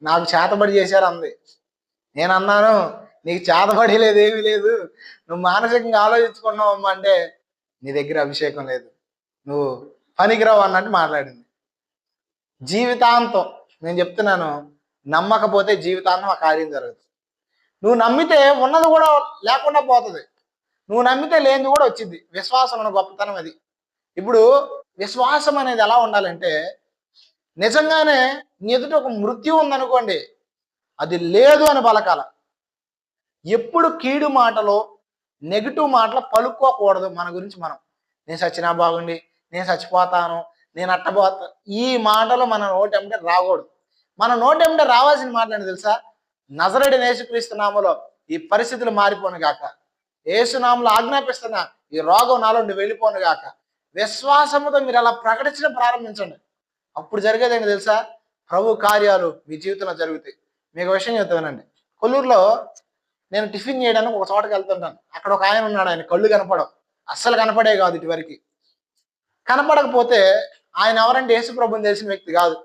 నాకు చేతబడి చేశారు అంది. నేను అన్నాను, నీకు చేతబడి లేదు, ఏమీ లేదు, నువ్వు మానసికంగా ఆలోచించుకున్నావు అమ్మ అంటే నీ దగ్గర అభిషేకం లేదు, నువ్వు పనికిరావు అన్నట్టు మాట్లాడింది. జీవితాంతం నేను చెప్తున్నాను, నమ్మకపోతే జీవితాంతం ఆ కార్యం జరగదు. నువ్వు నమ్మితే ఉన్నది కూడా లేకుండా పోతుంది, నువ్వు నమ్మితే లేనిది కూడా వచ్చింది. విశ్వాసం అన్న గొప్పతనం అది. ఇప్పుడు విశ్వాసం అనేది ఎలా ఉండాలంటే, నిజంగానే నీ ఎదుట ఒక మృత్యు ఉందనుకోండి, అది లేదు అని పలకాల. ఎప్పుడు కీడు మాటలో, నెగిటివ్ మాటలు పలుక్కోకూడదు. మన గురించి మనం, నేను చచ్చినా బాగుండి, నేను చచ్చిపోతాను, నేను అట్టబోతా, ఈ మాటలు మన నోటెంటే రాకూడదు. మన నోటెంటే రావాల్సిన మాటలు తెలుసా? నజరేయుడైన యేసుక్రీస్తు నామములో ఈ పరిస్థితులు మారిపోను గాక, యేసునామములో ఆజ్ఞాపిస్తున్నా ఈ రోగం నాలో నుండి వెళ్ళిపోను గాక. విశ్వాసముతో మీరు అలా ప్రకటించడం ప్రారంభించండి. అప్పుడు జరిగేదేంటి తెలుసా? ప్రభు కార్యాలు మీ జీవితంలో జరుగుతాయి. మీకు విషయం చెప్తానండి. కొల్లూరులో నేను టిఫిన్ చేయడానికి ఒక చోటకి వెళ్తుంటాను. అక్కడ ఒక ఆయన ఉన్నాడు, ఆయన కళ్ళు కనపడవు, అస్సలు కనపడే కాదు. ఇటువరకు కనపడకపోతే ఆయన ఎవరంటే యేసు ప్రభుని తెలిసిన వ్యక్తి కాదు,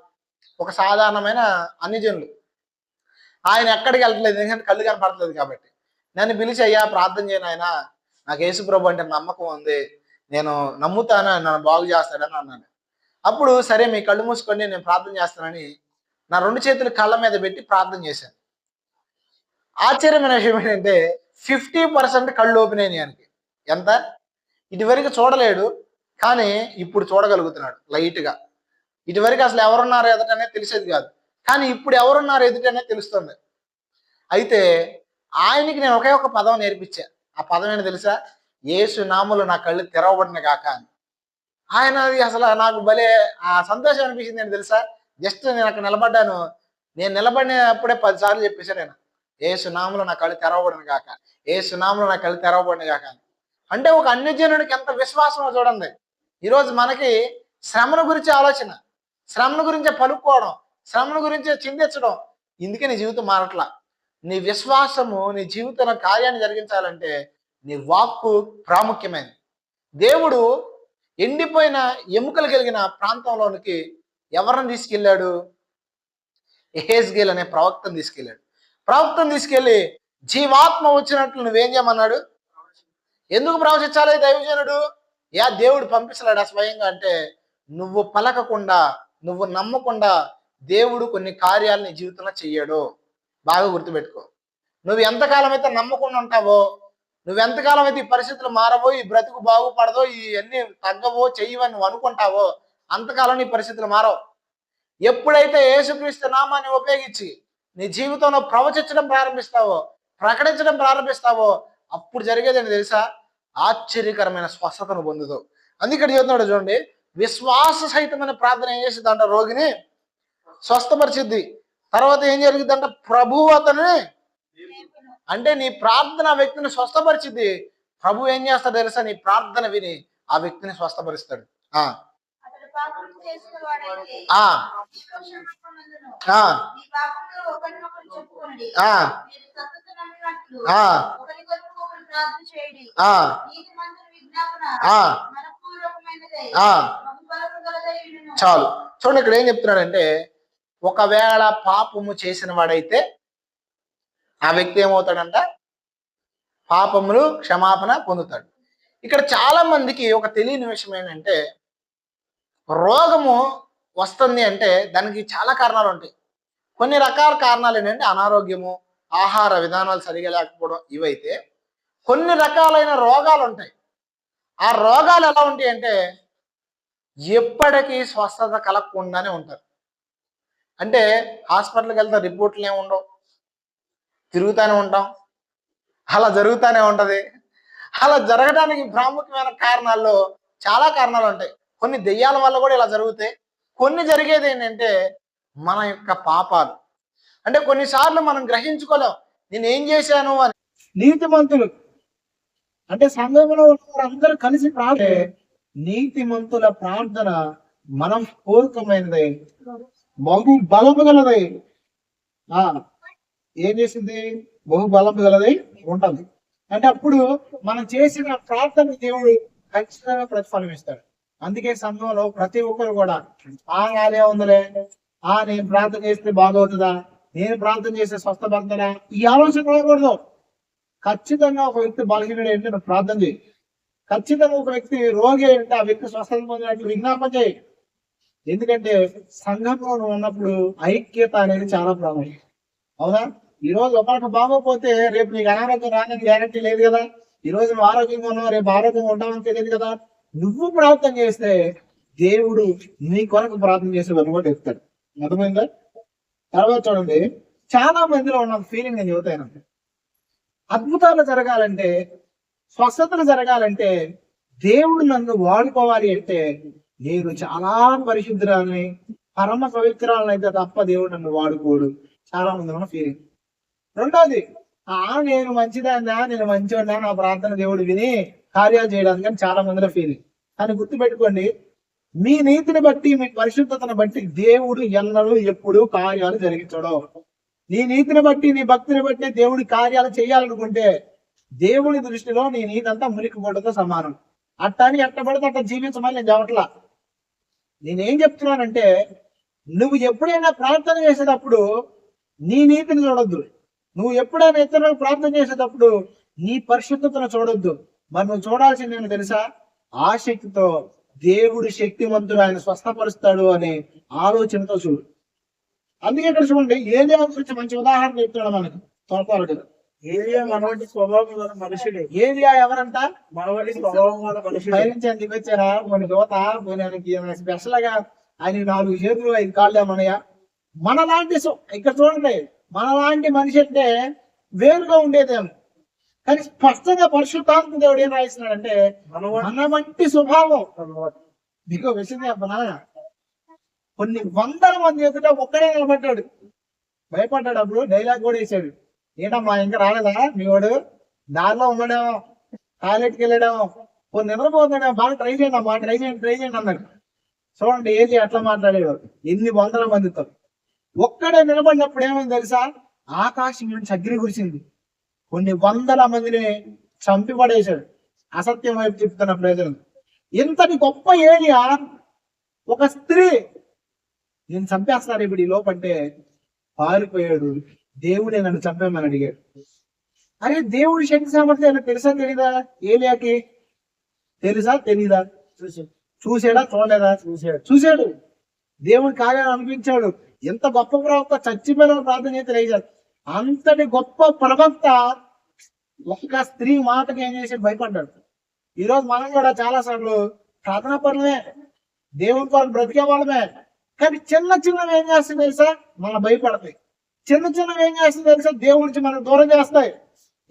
ఒక సాధారణమైన అన్ని జనులు. ఆయన ఎక్కడికి వెళ్ళట్లేదు, ఎందుకంటే కళ్ళు కనపడట్లేదు కాబట్టి. నన్ను పిలిచి, అయ్యా ప్రార్థన చేయను ఆయన, నాకు యేసు ప్రభు అంటే నమ్మకం ఉంది, నేను నమ్ముతాను, నన్ను బాగు చేస్తాడని అన్నాను. అప్పుడు సరే మీ కళ్ళు మూసుకొని నేను ప్రార్థన చేస్తానని నా 2 చేతులు కళ్ళ మీద పెట్టి ప్రార్థన చేశాను. ఆశ్చర్యమైన విషయం ఏంటంటే 50% కళ్ళు ఓపెన్ అయినాయి ఆయనకి. ఎంత? ఇటువరకు చూడలేడు కానీ ఇప్పుడు చూడగలుగుతున్నాడు లైట్గా. ఇటువరకు అసలు ఎవరున్నారు ఎదుటనే తెలిసేది కాదు, కానీ ఇప్పుడు ఎవరున్నారు ఎదుటనే తెలుస్తుంది. అయితే ఆయనకి నేను ఒకే ఒక పదం నేర్పించా. ఆ పదం ఏంటి తెలుసా? యేసు నామములో నా కళ్ళు తెరవబడిన గాక అని. ఆయన అసలు నాకు భలే ఆ సంతోషం అనిపించింది ఏంటి తెలుసా? జస్ట్ నేను అక్కడ నిలబడ్డాను, నేను నిలబడినప్పుడే 10 సార్లు చెప్పేశాను నేను, యేసు నామములో నా కళ్ళు తెరవబడిన గాక, యేసు నామములో నా కళ్ళు తెరవబడిన గాక అని. అంటే ఒక అన్యజనుడికి ఎంత విశ్వాసమో చూడండి. ఈరోజు మనకి శ్రమను గురించి ఆలోచన, శ్రమను గురించే పలుకోవడం, శ్రమను గురించే చింతించడం. ఇందుకే నీ జీవితం మారట్లా. నీ విశ్వాసము నీ జీవితంలో కార్యాన్ని జరిగించాలంటే నీ వాక్కు ప్రాముఖ్యమైనది. దేవుడు ఎండిపోయిన ఎముకలు కలిగిన ప్రాంతంలోనికి ఎవరిని తీసుకెళ్ళాడు? యెహెజ్కేలు అనే ప్రవక్తను తీసుకెళ్ళాడు. ప్రవక్తను తీసుకెళ్ళి జీవాత్మ వచ్చినట్లు నువ్వేం చేయమన్నాడు? ఎందుకు ప్రవచించాలి దైవజనుడు? దేవుడు పంపిస్తాడా స్వయంగా అంటే, నువ్వు పలకకుండా, నువ్వు నమ్మకుండా దేవుడు కొన్ని కార్యాలు నీ జీవితంలో చెయ్యడు. బాగా గుర్తుపెట్టుకో. నువ్వు ఎంతకాలం అయితే నమ్మకుండా ఉంటావో, నువ్వెంతకాలం అయితే ఈ పరిస్థితులు మారవో, ఈ బ్రతుకు బాగుపడదో, ఇవన్నీ తగ్గవో, చెయ్యవని నువ్వు అనుకుంటావో, అంతకాలం నీ పరిస్థితులు మారవు. ఎప్పుడైతే యేసుక్రీస్తు నామాన్ని ఉపయోగించి నీ జీవితంలో ప్రవచించడం ప్రారంభిస్తావో, ప్రకటించడం ప్రారంభిస్తావో, అప్పుడు జరిగేదని తెలుసా? ఆశ్చర్యకరమైన స్వస్థతను పొందుతావు, అందుకే ఇక్కడ చెప్తున్నాడు చూడండి, విశ్వాస సహితమైన ప్రార్థన ఏం చేసిద్దంట, రోగిని స్వస్థపరిచిద్ది. తర్వాత ఏం జరిగిద్దంట, ప్రభు అతని, అంటే నీ ప్రార్థన ఆ వ్యక్తిని స్వస్థపరిచిద్ది. ప్రభు ఏం చేస్తాడు తెలుసా, నీ ప్రార్థన విని ఆ వ్యక్తిని స్వస్థపరుస్తాడు. చాలు. చూడండి ఇక్కడ ఏం చెప్తున్నాడంటే, ఒకవేళ పాపము చేసిన వాడైతే ఆ వ్యక్తి ఏమవుతాడంట, పాపములు క్షమాపణ పొందుతాడు. ఇక్కడ చాలా మందికి ఒక తెలియని విషయం ఏంటంటే, రోగము వస్తుంది అంటే దానికి చాలా కారణాలు ఉంటాయి. కొన్ని రకాల కారణాలు ఏంటంటే అనారోగ్యము, ఆహార విధానాలు సరిగా లేకపోవడం, ఇవైతే కొన్ని రకాలైన రోగాలు ఉంటాయి. ఆ రోగాలు ఎలా ఉంటాయి అంటే ఎప్పటికీ స్వస్థత కలగకుండానే ఉంటారు. అంటే హాస్పిటల్కి వెళ్తే రిపోర్ట్లు ఏమి ఉండవు, తిరుగుతూనే ఉంటాం, అలా జరుగుతూనే ఉంటుంది. అలా జరగడానికి ప్రాముఖ్యమైన కారణాల్లో చాలా కారణాలు ఉంటాయి. కొన్ని దెయ్యాల వల్ల కూడా ఇలా జరుగుతాయి. కొన్ని జరిగేది ఏంటంటే మన యొక్క పాపాలు. అంటే కొన్నిసార్లు మనం గ్రహించుకోలేం నేను ఏం చేశాను అని. నీతిమంతులు అంటే సంఘంలో అందరూ కలిసి ప్రార్థన, నీతిమంతుల ప్రార్థన మనం పూర్వకమైనది, బహు బలము గలది. ఏం చేసింది, బహు బలము గలది ఉంటుంది. అంటే అప్పుడు మనం చేసిన ప్రార్థన దేవుడు ఖచ్చితంగా ప్రతిఫలం ఇస్తాడు. అందుకే సంఘంలో ప్రతి ఒక్కరు కూడా అదే ఉందిలే, నేను ప్రార్థన చేస్తే బాగవుతుందా, నేను ప్రార్థన చేస్తే స్వస్థపడతాడా, ఈ ఆలోచన రాకూడదు. ఖచ్చితంగా ఒక వ్యక్తి బలహీనుడు ఏంటంటే నువ్వు ప్రార్థన చేయి. ఖచ్చితంగా ఒక వ్యక్తి రోగి అంటే ఆ వ్యక్తి స్వస్థత పొందినట్లు విజ్ఞాపన చేయి. ఎందుకంటే సంఘంలో ఉన్నప్పుడు ఐక్యత అనేది చాలా ప్రాముఖ్యం. అవునా? ఈ రోజు ఒకరికి బాగోపోతే రేపు నీకు అనారోగ్యం రాదని గ్యారంటీ లేదు కదా. ఈ రోజు నువ్వు ఆరోగ్యంగా ఉన్నావు, రేపు ఆరోగ్యంగా ఉంటావని తెలియదు కదా. నువ్వు ప్రార్థన చేస్తే దేవుడు నీ కొరకు ప్రార్థన చేసే కూడా చెప్తాడు. అర్థమైందా? తర్వాత చూడండి, చాలా మందిలో ఉన్న ఫీలింగ్ నేను చెబుతానంటే, అద్భుతాలు జరగాలంటే, స్వస్థతలు జరగాలంటే, దేవుడు నన్ను వాడుకోవాలి అంటే నేను చాలా పరిశుద్ధురాలని, పరమ పవిత్రాలను అయితే తప్ప దేవుడు నన్ను వాడుకోడు. చాలా మంది ఉన్న ఫీలింగ్. రెండోది, నేను మంచిదాన్నా, నేను మంచివాడినా, నా ప్రార్థన దేవుడు విని కార్యాలు చేయడానికి అని చాలా మందిలో ఫీలింగ్. కానీ గుర్తుపెట్టుకోండి, మీ నీతిని బట్టి, మీ పరిశుద్ధతను బట్టి దేవుడు ఎన్నడూ ఎప్పుడు కార్యాలు జరిగించడం. నీ నీతిని బట్టి, నీ భక్తిని బట్టి దేవుడి కార్యాలు చేయాలనుకుంటే దేవుడి దృష్టిలో నీ నీతి అంతా మురికి గుడ్డతో సమానం. అట్టని ఎట్టబడితే అట్ట జీవించమని నేను చెప్పట్లా. నేనేం చెప్తున్నానంటే, నువ్వు ఎప్పుడైనా ప్రార్థన చేసేటప్పుడు నీ నీతిని చూడొద్దు. నువ్వు ఎప్పుడైనా ఇతరులకు ప్రార్థన చేసేటప్పుడు నీ పరిశుద్ధతను చూడొద్దు. మరి నువ్వు చూడాల్సింది ఏమో తెలుసా? ఆ శక్తితో దేవుడు శక్తివంతుడు, ఆయన స్వస్థపరుస్తాడు అనే ఆలోచనతో చూడు. అందుకే ఇక్కడ చూడండి, ఏలియా గురించి మంచి ఉదాహరణ చెప్తాడు మనకు తోపాలుడు. ఏలియా మనవంటి స్వభావం గల మనుషుడే. ఏలియా ఎవరంట? మనవంటి స్వభావం గల మనుషుడు. పైనుంచి దిగొచ్చారా కొన్ని దోత, కొన్ని స్పెషల్ గా ఆయన 4 చేతులు 5 కాళ్ళు ఏమన్నాయా? మనలాంటి ఇక్కడ చూడండి, మనలాంటి మనిషి అంటే వేరుగా ఉండేదేమో, కానీ స్పష్టంగా పరిశుద్ధాత్మ దేవుడు ఏం రాయిస్తున్నాడంటే మన వంటి స్వభావం. మీకు విషయం చెప్పనా, కొన్ని వందల మంది ఎదుట ఒక్కడే నిలబడ్డాడు, భయపడ్డాడు. అప్పుడు డైలాగ్ కూడా వేసాడు, ఏంటమ్మా ఇంకా రాలేదా మీ వాడు, దారిలో ఉన్నాడేమో, టాయిలెట్కి వెళ్ళాడేమో, కొన్ని నిద్రపోతున్నాడేమో, బాగా ట్రై చేయండి అమ్మా, ట్రై చేయండి అన్నాడు. చూడండి ఏది అట్లా మాట్లాడేవాడు ఎన్ని వందల మందితో. ఒక్కడే నిలబడినప్పుడు ఏమైంది తెలుసా? ఆకాశం నుంచి అగ్ని కురిసింది, కొన్ని వందల మందిని చంపి పడేశాడు. అసత్యం వైపు చెప్తున్న ప్రజలు. ఇంతటి గొప్ప ఏలియా ఒక స్త్రీ నేను చంపేస్తాను ఇప్పుడు ఈ లోపంటే పారిపోయాడు. దేవుడే నన్ను చంపేమని అడిగాడు. అరే దేవుడి శక్తి సామర్థ్యం తెలుసా తెలీదా? ఏలియాకి తెలుసా తెలీదా? చూసాడా చూడలేదా? చూశాడు. దేవుడి కార్యాలు అనిపించాడు. ఎంత గొప్ప ప్రవక్త, చచ్చిపోయిన ప్రార్థన చేస్తే లేచాడు. అంతటి గొప్ప ప్రవక్త ఒక్క స్త్రీ మాటకి ఏం చేసి భయపడ్డాడు. ఈరోజు మనం కూడా చాలా సార్లు ప్రార్థనా పరులమే, దేవుడి కొరకు బ్రతికే వాళ్ళమే, కానీ చిన్న చిన్నవి ఏం చేస్తుంది తెలుసా? మన భయపడతాయి. చిన్న చిన్నవి ఏం చేస్తుంది తెలుసా? దేవుడి నుంచి మనం దూరం చేస్తాయి.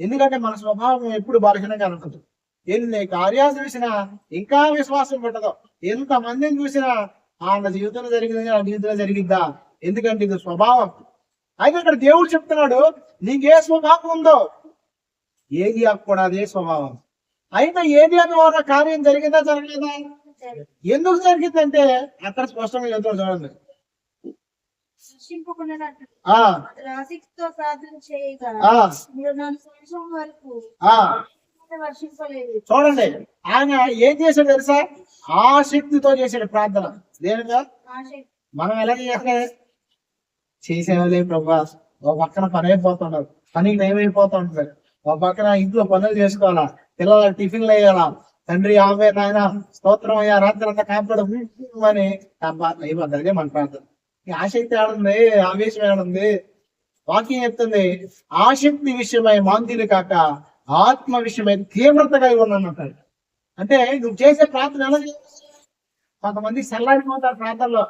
ఎందుకంటే మన స్వభావం ఎప్పుడు బలహీనంగా ఉంటుంది. ఎన్ని కార్యాలు చూసినా ఇంకా విశ్వాసం పెట్టదు. ఎంత మందిని చూసినా నా జీవితంలో జరిగింది, నా జీవితంలో జరిగిద్దా? ఎందుకంటే ఇది స్వభావం. అయితే ఇక్కడ దేవుడు చెప్తున్నాడు, నీకే స్వభావం ఉందో ఏలియా కూడా అదే స్వభావం. అయితే ఏలియా ద్వారా కార్యం జరిగిందా జరగలేదా? ఎందుకు జరిగిందంటే అక్కడ స్పష్టంగా చెప్తాడు చూడండి. చూడండి ఆయన ఏం చేశాడు తెలుసా? ఆసక్తితో చేశాడు ప్రార్థన. దేనిగా? మనం ఎలా చేసేవాళ్ళే ప్రభా. ఒక పక్కన పని అయిపోతున్నారు, పనికి ఏమైపోతా ఉంటారు, ఒక పక్కన ఇంట్లో పనులు చేసుకోవాలా, పిల్లల టిఫిన్లు వేయాలా, తండ్రి ఆమె నాయన స్తోత్రం అయ్యా రాత్రి అంతా కాపాడు అని అయిపోతుంది మన ప్రార్థన. ఆసక్తి ఆడుంది, ఆవేశం ఆడుంది. వాక్యం చెప్తుంది, ఆసక్తి విషయమై మాంద్యులు కాక ఆత్మ విషయమై తీవ్రతగా ఉన్నానంటాడు. అంటే నువ్వు చేసే ప్రార్థన ఎలా చేయాలి? కొంతమంది చల్లారిపోతారు ప్రార్థనలో.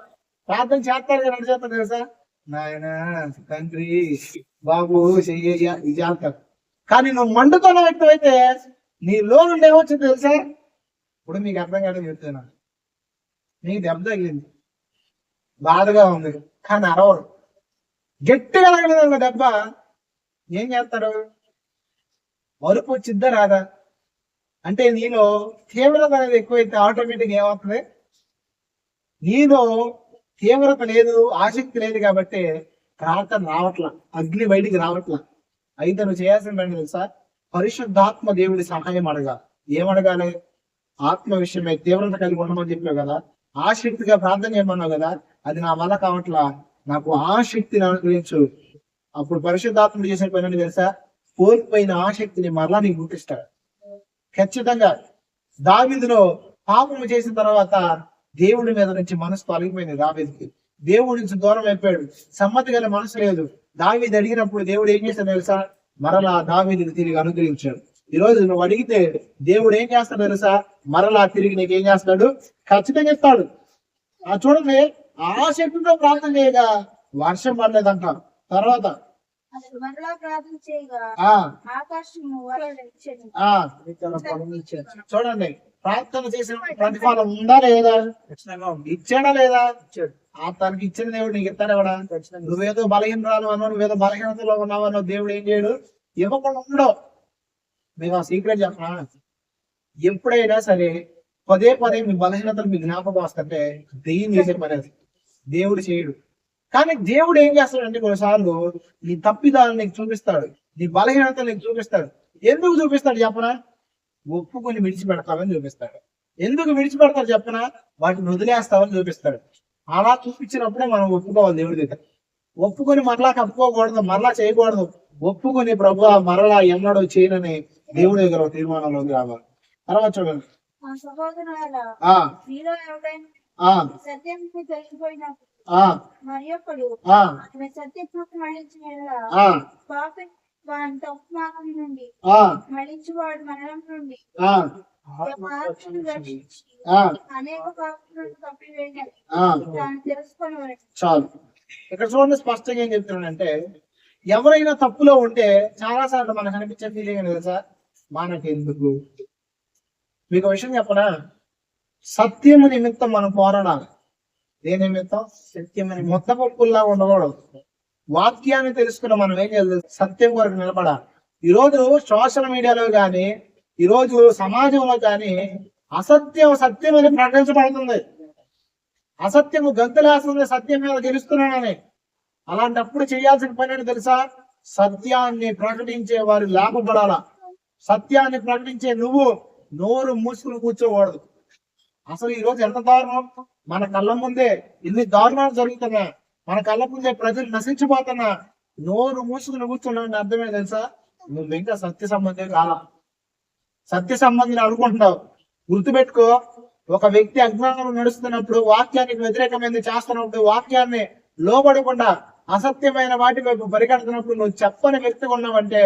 ప్రార్థన చేస్తారు కదా, చేస్తారు తెలుసా? నాయన తండ్రి బాబు చెయ్యి ఇది చేస్తారు. కానీ నువ్వు మండుతున్న వ్యక్తి అయితే నీలో నుండి ఏమొచ్చింది తెలుసా? ఇప్పుడు మీకు అర్థం కాదు చెప్తున్నా. నీకు దెబ్బ తగిలింది, బాధగా ఉంది, కానీ అరవరు. గట్టిగా తగిలింది దెబ్బ, ఏం చేస్తారు? మరుపు వచ్చిద్దా రాదా? అంటే నీలో తీవ్రత అనేది ఎక్కువైతే ఆటోమేటిక్ ఏమవుతుంది? నీలో తీవ్రత లేదు, ఆసక్తి లేదు కాబట్టి ప్రార్థన రావట్లా, అగ్ని బయటికి రావట్లా. అయితే నువ్వు చేయాల్సిన తెలుసా? పరిశుద్ధాత్మ దేవుడి సహాయం అడగాలి. ఏమడగాలి? ఆత్మ విషయమై తీవ్రత కలిగి ఉండమని చెప్పావు కదా, ఆసక్తిగా ప్రార్థన చేయమన్నావు కదా, అది నా వల్ల కావట్లా, నాకు ఆసక్తిని అనుగ్రహించు. అప్పుడు పరిశుద్ధాత్ముడు చేసిన పని తెలుసా? కోల్పోయిన ఆసక్తిని మరలా నీకు గుర్తిస్తాడు. ఖచ్చితంగా దావీదులో పాపము చేసిన తర్వాత దేవుడి మీద నుంచి మనసు తొలగిపోయింది. దావీదుకి దేవుడి నుంచి దూరం అయిపోయాడు, సమ్మతి గల మనసు లేదు. దావీదు అడిగినప్పుడు దేవుడు ఏం చేస్తాడు తెలుసా? మరలా దావీదుని తిరిగి అనుగ్రహించాడు. ఈ రోజు నువ్వు అడిగితే దేవుడు ఏం చేస్తాడు తెలుసా? మరలా తిరిగి నీకు ఏం చేస్తాడు? ఖచ్చితంగా ఇస్తాడు. చూడండి, ఆసక్తితో ప్రార్థన చేయగా వర్షం పడలేదంట. తర్వాత చూడండి, ప్రార్థన చేసిన ప్రతిఫలం ఉందా లేదా? ఇచ్చాడా లేదా? తనకి ఇచ్చిన దేవుడు నీకు ఇస్తాడు కూడా. నువ్వేదో బలహీనరాలు అన్నావు, నువ్వేదో బలహీనతలో ఉన్నావన్నో దేవుడు ఏం చేయడు, ఇవ్వకుండా ఉండవు. మీకు ఆ సీక్రెట్ చెప్పనా? ఎప్పుడైనా సరే పదే పదే మీ బలహీనతలు మీ జ్ఞాపకం వస్తుంటే దెయ్యం చేసే పని అది, దేవుడు చేయడు. కానీ దేవుడు ఏం చేస్తాడంటే కొన్నిసార్లు నీ తప్పిదాలను నీకు చూపిస్తాడు, నీ బలహీనతలు నీకు చూపిస్తాడు. ఎందుకు చూపిస్తాడు చెప్పనా? ఒప్పుకొని విడిచిపెడతావని చూపిస్తాడు. ఎందుకు విడిచిపెడతాడు చెప్పనా? వాటిని వదిలేస్తావని చూపిస్తాడు. అలా చూపించినప్పుడే మనం ఒప్పుకోవాలి దేవుడి దగ్గర. ఒప్పుకొని మరలా కప్పుకోకూడదు, మరలా చేయకూడదు. ఒప్పుకొని ప్రభు మరలా ఎన్నడూ చేయనని దేవుడి దగ్గర తీర్మానంలోకి రావాలి. తర్వాత చూడండి, చాలు. ఇక్కడ చూడండి స్పష్టంగా ఏం చెప్తున్నానంటే, ఎవరైనా తప్పులో ఉంటే చాలా సార్లు మనకు అనిపించే ఫీలింగ్ ఏంటి తెలుసా? మనకెందుకు? మీకు విషయం చెప్పనా? సత్యము నిమిత్తం మనం పోరాడాలి. ఏ నిమిత్తం? సత్యమని మొత్తపప్పుల్లా ఉండకూడదు. వాక్యాన్ని తెలుసుకున్న మనం ఏం చేయాలి? సత్యం కొరకు నిలబడాలి. ఈరోజు సోషల్ మీడియాలో కానీ, ఈరోజు సమాజంలో కానీ అసత్యం సత్యం అని ప్రకటించబడుతుంది. అసత్యము గంతులేస్తుంది సత్యం మీద గెలుస్తున్నానని. అలాంటప్పుడు చేయాల్సిన పని ఏంటి తెలుసా? సత్యాన్ని ప్రకటించే వారు లాభపడాల. సత్యాన్ని ప్రకటించే నువ్వు నోరు మూసుకుని కూర్చోకూడదు. అసలు ఈ రోజు ఎంత దారుణం! మన కళ్ళ ముందే ఇన్ని దారుణాలు జరుగుతున్నా, మన కళ్ళ ముందే ప్రజలు నశించిపోతున్నా, నోరు మూసుకుని కూర్చున్నావు. అర్థమే తెలుసా? నువ్వు ఇంకా సత్య సంబంధం కాల. సత్య సంబంధిని అనుకుంటున్నావు. గుర్తుపెట్టుకో, ఒక వ్యక్తి అజ్ఞానంలో నడుస్తున్నప్పుడు, వాక్యానికి వ్యతిరేకమైనది చేస్తున్నప్పుడు, వాక్యాన్ని లోబడకుండా అసత్యమైన వాటి వైపు పరిగెడుతున్నప్పుడు నువ్వు చెప్పని వ్యక్తిగా ఉన్నావంటే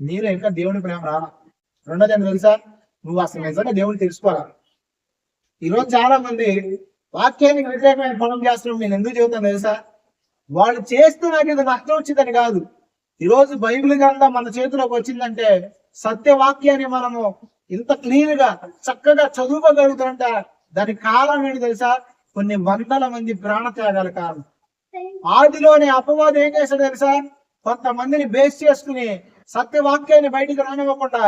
నీలో ఇంకా దేవుని ప్రేమ రాలా. రెండోది ఏంటి తెలుసా? నువ్వు అసలు నిజంగా దేవుని తెలుసుకోవాలా. ఈరోజు చాలా మంది వాక్యానికి వ్యతిరేకమైన పనులు చేస్తున్నాం. నేను ఎందుకు చెబుతాను తెలుసా? వాళ్ళు చేస్తూ నాకు ఇది నష్టం వచ్చిందని కాదు. ఈరోజు బైబిల్ గ్రంథం మన చేతిలోకి వచ్చిందంటే సత్యవాక్యాన్ని మనము ఇంత క్లీన్ గా చక్కగా చదువుకోగలుగుతారంట. దానికి కారణం ఏంటి తెలుసా? కొన్ని వందల మంది ప్రాణత్యాగాల కారణం. ఆదిలోని అపవాదం ఏం చేశాడు తెలుసా? కొంతమందిని బేస్ చేసుకుని సత్యవాక్యాన్ని బయటికి రానివ్వకుండా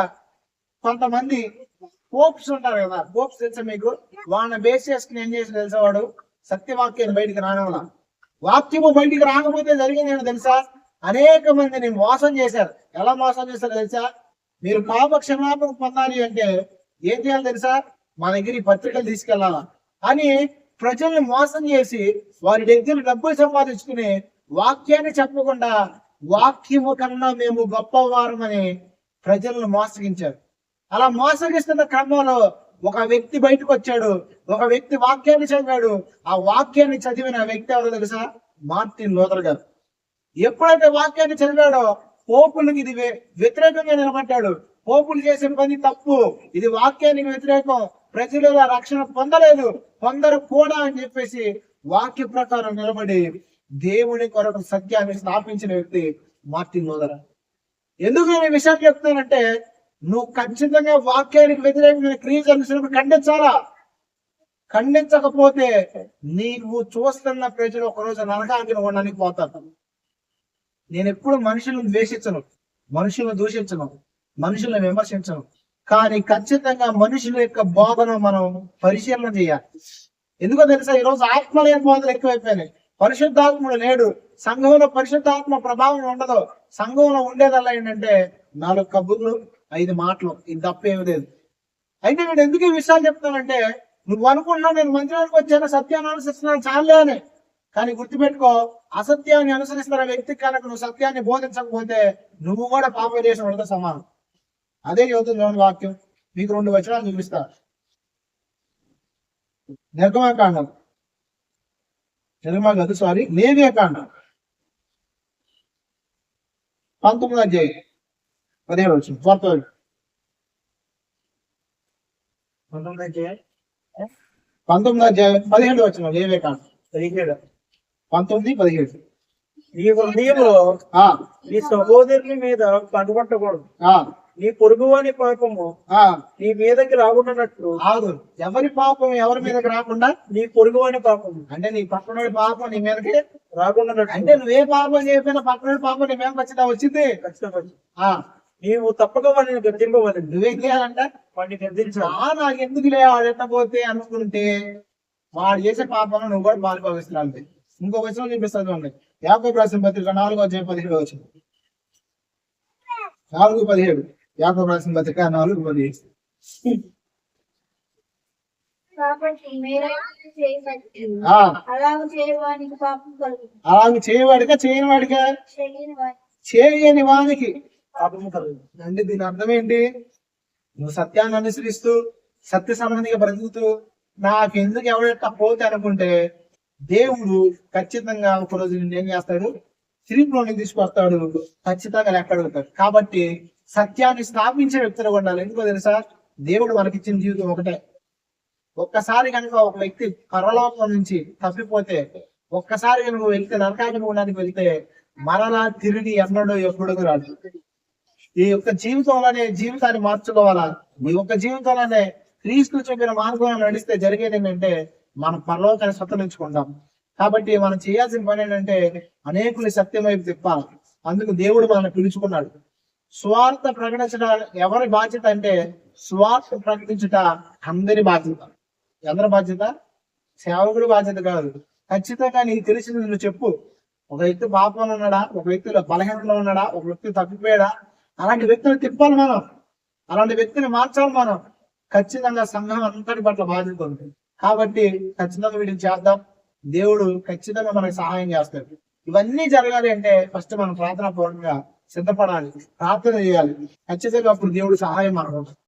కొంతమంది పోప్స్ ఉంటారు కదా, పోప్స్ తెలుసా మీకు? వాళ్ళని బేస్ చేసుకుని ఏం చేసి తెలుసా? వాడు సత్యవాక్యాన్ని బయటికి రానివ్వాల. వాక్యము బయటికి రాకపోతే జరిగింది ఏంటో తెలుసా? అనేక మందిని మోసం చేశారు. ఎలా మోసం చేశారు తెలుసా? మీరు పాప క్షమాపణ పొందాలి అంటే ఏం చేయాలి తెలుసా? మా దగ్గర ఈ పత్రికలు తీసుకెళ్లాలా అని ప్రజల్ని మోసం చేసి వారి దగ్గర డబ్బులు సంపాదించుకుని వాక్యాన్ని చెప్పకుండా వాక్యము కన్నా మేము గొప్పవారమని ప్రజలను మోసగించారు. అలా మోసగిస్తున్న క్రమంలో ఒక వ్యక్తి బయటకు వచ్చాడు. ఒక వ్యక్తి వాక్యాన్ని చదివాడు. ఆ వాక్యాన్ని చదివిన వ్యక్తి ఎవరో తెలుసా? మార్టిన్ లూథర్ గారు. ఎప్పుడైతే వాక్యాన్ని చదివాడో పోపులకు ఇది వ్యతిరేకంగా నిలబడ్డాడు. పోపులు చేసిన పని తప్పు, ఇది వాక్యానికి వ్యతిరేకం, ప్రజలు రక్షణ పొందలేదు, పొందరు కూడా అని చెప్పేసి వాక్య ప్రకారం నిలబడి దేవుని కొరకు సత్యాన్ని స్థాపించిన వ్యక్తి మార్టిన్ లూథర్. ఎందుకు నేను ఈ విషయం చెప్తానంటే, నువ్వు ఖచ్చితంగా వాక్యానికి వ్యతిరేకమైన క్రియ జరిగినప్పుడు ఖండించాలా. ఖండించకపోతే నీవు చూస్తున్న ప్రజలు ఒకరోజు నరకానికి ఉండడానికి పోతారు. నేను ఎప్పుడు మనుషులను ద్వేషించను, మనుషులను దూషించను, మనుషులను విమర్శించను. కానీ ఖచ్చితంగా మనుషుల యొక్క బోధన మనం పరిశీలన చేయాలి. ఎందుకో తెలుసా? ఈరోజు ఆత్మలేని బోధనలు ఎక్కువైపోయినాయి. పరిశుద్ధాత్ముడు లేడు. సంఘంలో పరిశుద్ధాత్మ ప్రభావం ఉండదు. సంఘంలో ఉండేదల్లా ఏంటంటే 4 కబుర్లు 5 మాటలు, ఇది తప్పేమి లేదు. అయితే నేను ఎందుకు ఈ విషయాలు చెప్తానంటే, నువ్వు అనుకున్నావు నేను మందిరానికి వచ్చాను, సత్యాన్ని అనుసరిస్తున్నాను చాలే అని. కానీ గుర్తుపెట్టుకో, అసత్యాన్ని అనుసరిస్తున్న వ్యక్తికి కనుక నువ్వు సత్యాన్ని బోధించకపోతే నువ్వు కూడా పాప చేసిన వాడితో సమానం. అదే చదువుతుంది వాక్యం. మీకు 2 వచనాలు చూపిస్తా. నిర్గమకాండం, లేవియకాండం 19వ అధ్యాయం 17వ వచనం. 19వ అధ్యాయం 17వ వచనం. లేవియకాండం 19:17. నీ హృదయంలో నీ సహోదరుని మీద పగబట్టకూడదు. నీ పొరుగువాని పాపము నీ మీదకి రాకుండానట్లు. ఎవరి పాపం ఎవరి మీదకి రాకుండా? నీ పొరుగువాని పాపము అంటే నీ పక్కనోడి పాపం నీ మీదకి రాకుండా. అంటే నువ్వే పాపం చేయకపోయినా పక్కనోడి పాపం నీ మీద వచ్చింది. నీవు తప్పక వాడిని గద్దింపవాలి. నువ్వేం చేయాలంట? వాడిని గద్దించాలి. నాకు ఎందుకు లేకపోతే అనుకుంటే వాడు చేసే పాపంలో నువ్వు కూడా పాల్పొస్తున్నావు. ఇంకో వచనం చూపిస్తుంది చూడండి. యాకోబు రాసిన పత్రిక 4:17 వచ్చింది. 4:17. యాకోబు రాసిన పత్రిక 4:17. అలాగే చేయవాడిగా చేయని వాడిగా చేయని వానికి పాపము కలుగు. అంటే దీని అర్థం ఏంటి? నువ్వు సత్యాన్ని అనుసరిస్తూ సత్య సంబంధిగా బ్రతుకుతూ నాకు ఎందుకు ఎవరైనా పోతే అనుకుంటే దేవుడు ఖచ్చితంగా ఒకరోజు నిన్ను ఏం చేస్తాడు? తిరిగిలోనికి తీసుకొస్తాడు, ఖచ్చితంగా లెక్కడుగుతాడు. కాబట్టి సత్యాన్ని స్థాపించే వ్యక్తులు ఉండాలి. ఎందుకో తెలుసా? దేవుడు మనకిచ్చిన జీవితం ఒకటే. ఒక్కసారి కనుక ఒక వ్యక్తి పరలోకం నుంచి తప్పిపోతే, ఒక్కసారి కనుక వెళ్తే నరకానికి ఉండడానికి వెళ్తే మరలా తిరిగి ఎన్నడూ ఎప్పుడు రాదు. ఈ యొక్క జీవితాన్ని మార్చుకోవాలా? ఈ యొక్క జీవితంలోనే క్రీస్తు చెప్పిన మార్గంలో నడిస్తే జరిగేది ఏంటంటే మనం పరలోకాన్ని స్వతంత్రించుకుంటాం. కాబట్టి మనం చేయాల్సిన పని ఏంటంటే అనేకులు సత్యం వైపు తిప్పాలి. అందుకు దేవుడు మనల్ని పిలుచుకున్నాడు. స్వార్థ ప్రకటించడం ఎవరి బాధ్యత అంటే, స్వార్థ ప్రకటించుట అందరి బాధ్యత. ఎవరి బాధ్యత? సేవకుడి బాధ్యత కాదు. ఖచ్చితంగా నీకు తెలిసింది నువ్వు చెప్పు. ఒక వ్యక్తి పాపంలో ఉన్నాడా, ఒక వ్యక్తి బలహీనలో ఉన్నాడా, ఒక వ్యక్తి తప్పిపోయాడా, అలాంటి వ్యక్తిని తిప్పాలి మనం. అలాంటి వ్యక్తిని మార్చాలి మనం. ఖచ్చితంగా సంఘం అంతటి పట్ల బాధ్యత ఉంది. కాబట్టి ఖచ్చితంగా వీటిని చేద్దాం. దేవుడు ఖచ్చితంగా మనకు సహాయం చేస్తాడు. ఇవన్నీ జరగాలి అంటే ఫస్ట్ మనం ప్రార్థనా పూర్వకంగా సిద్ధపడాలి, ప్రార్థన చేయాలి. ఖచ్చితంగా అప్పుడు దేవుడు సహాయం మనకు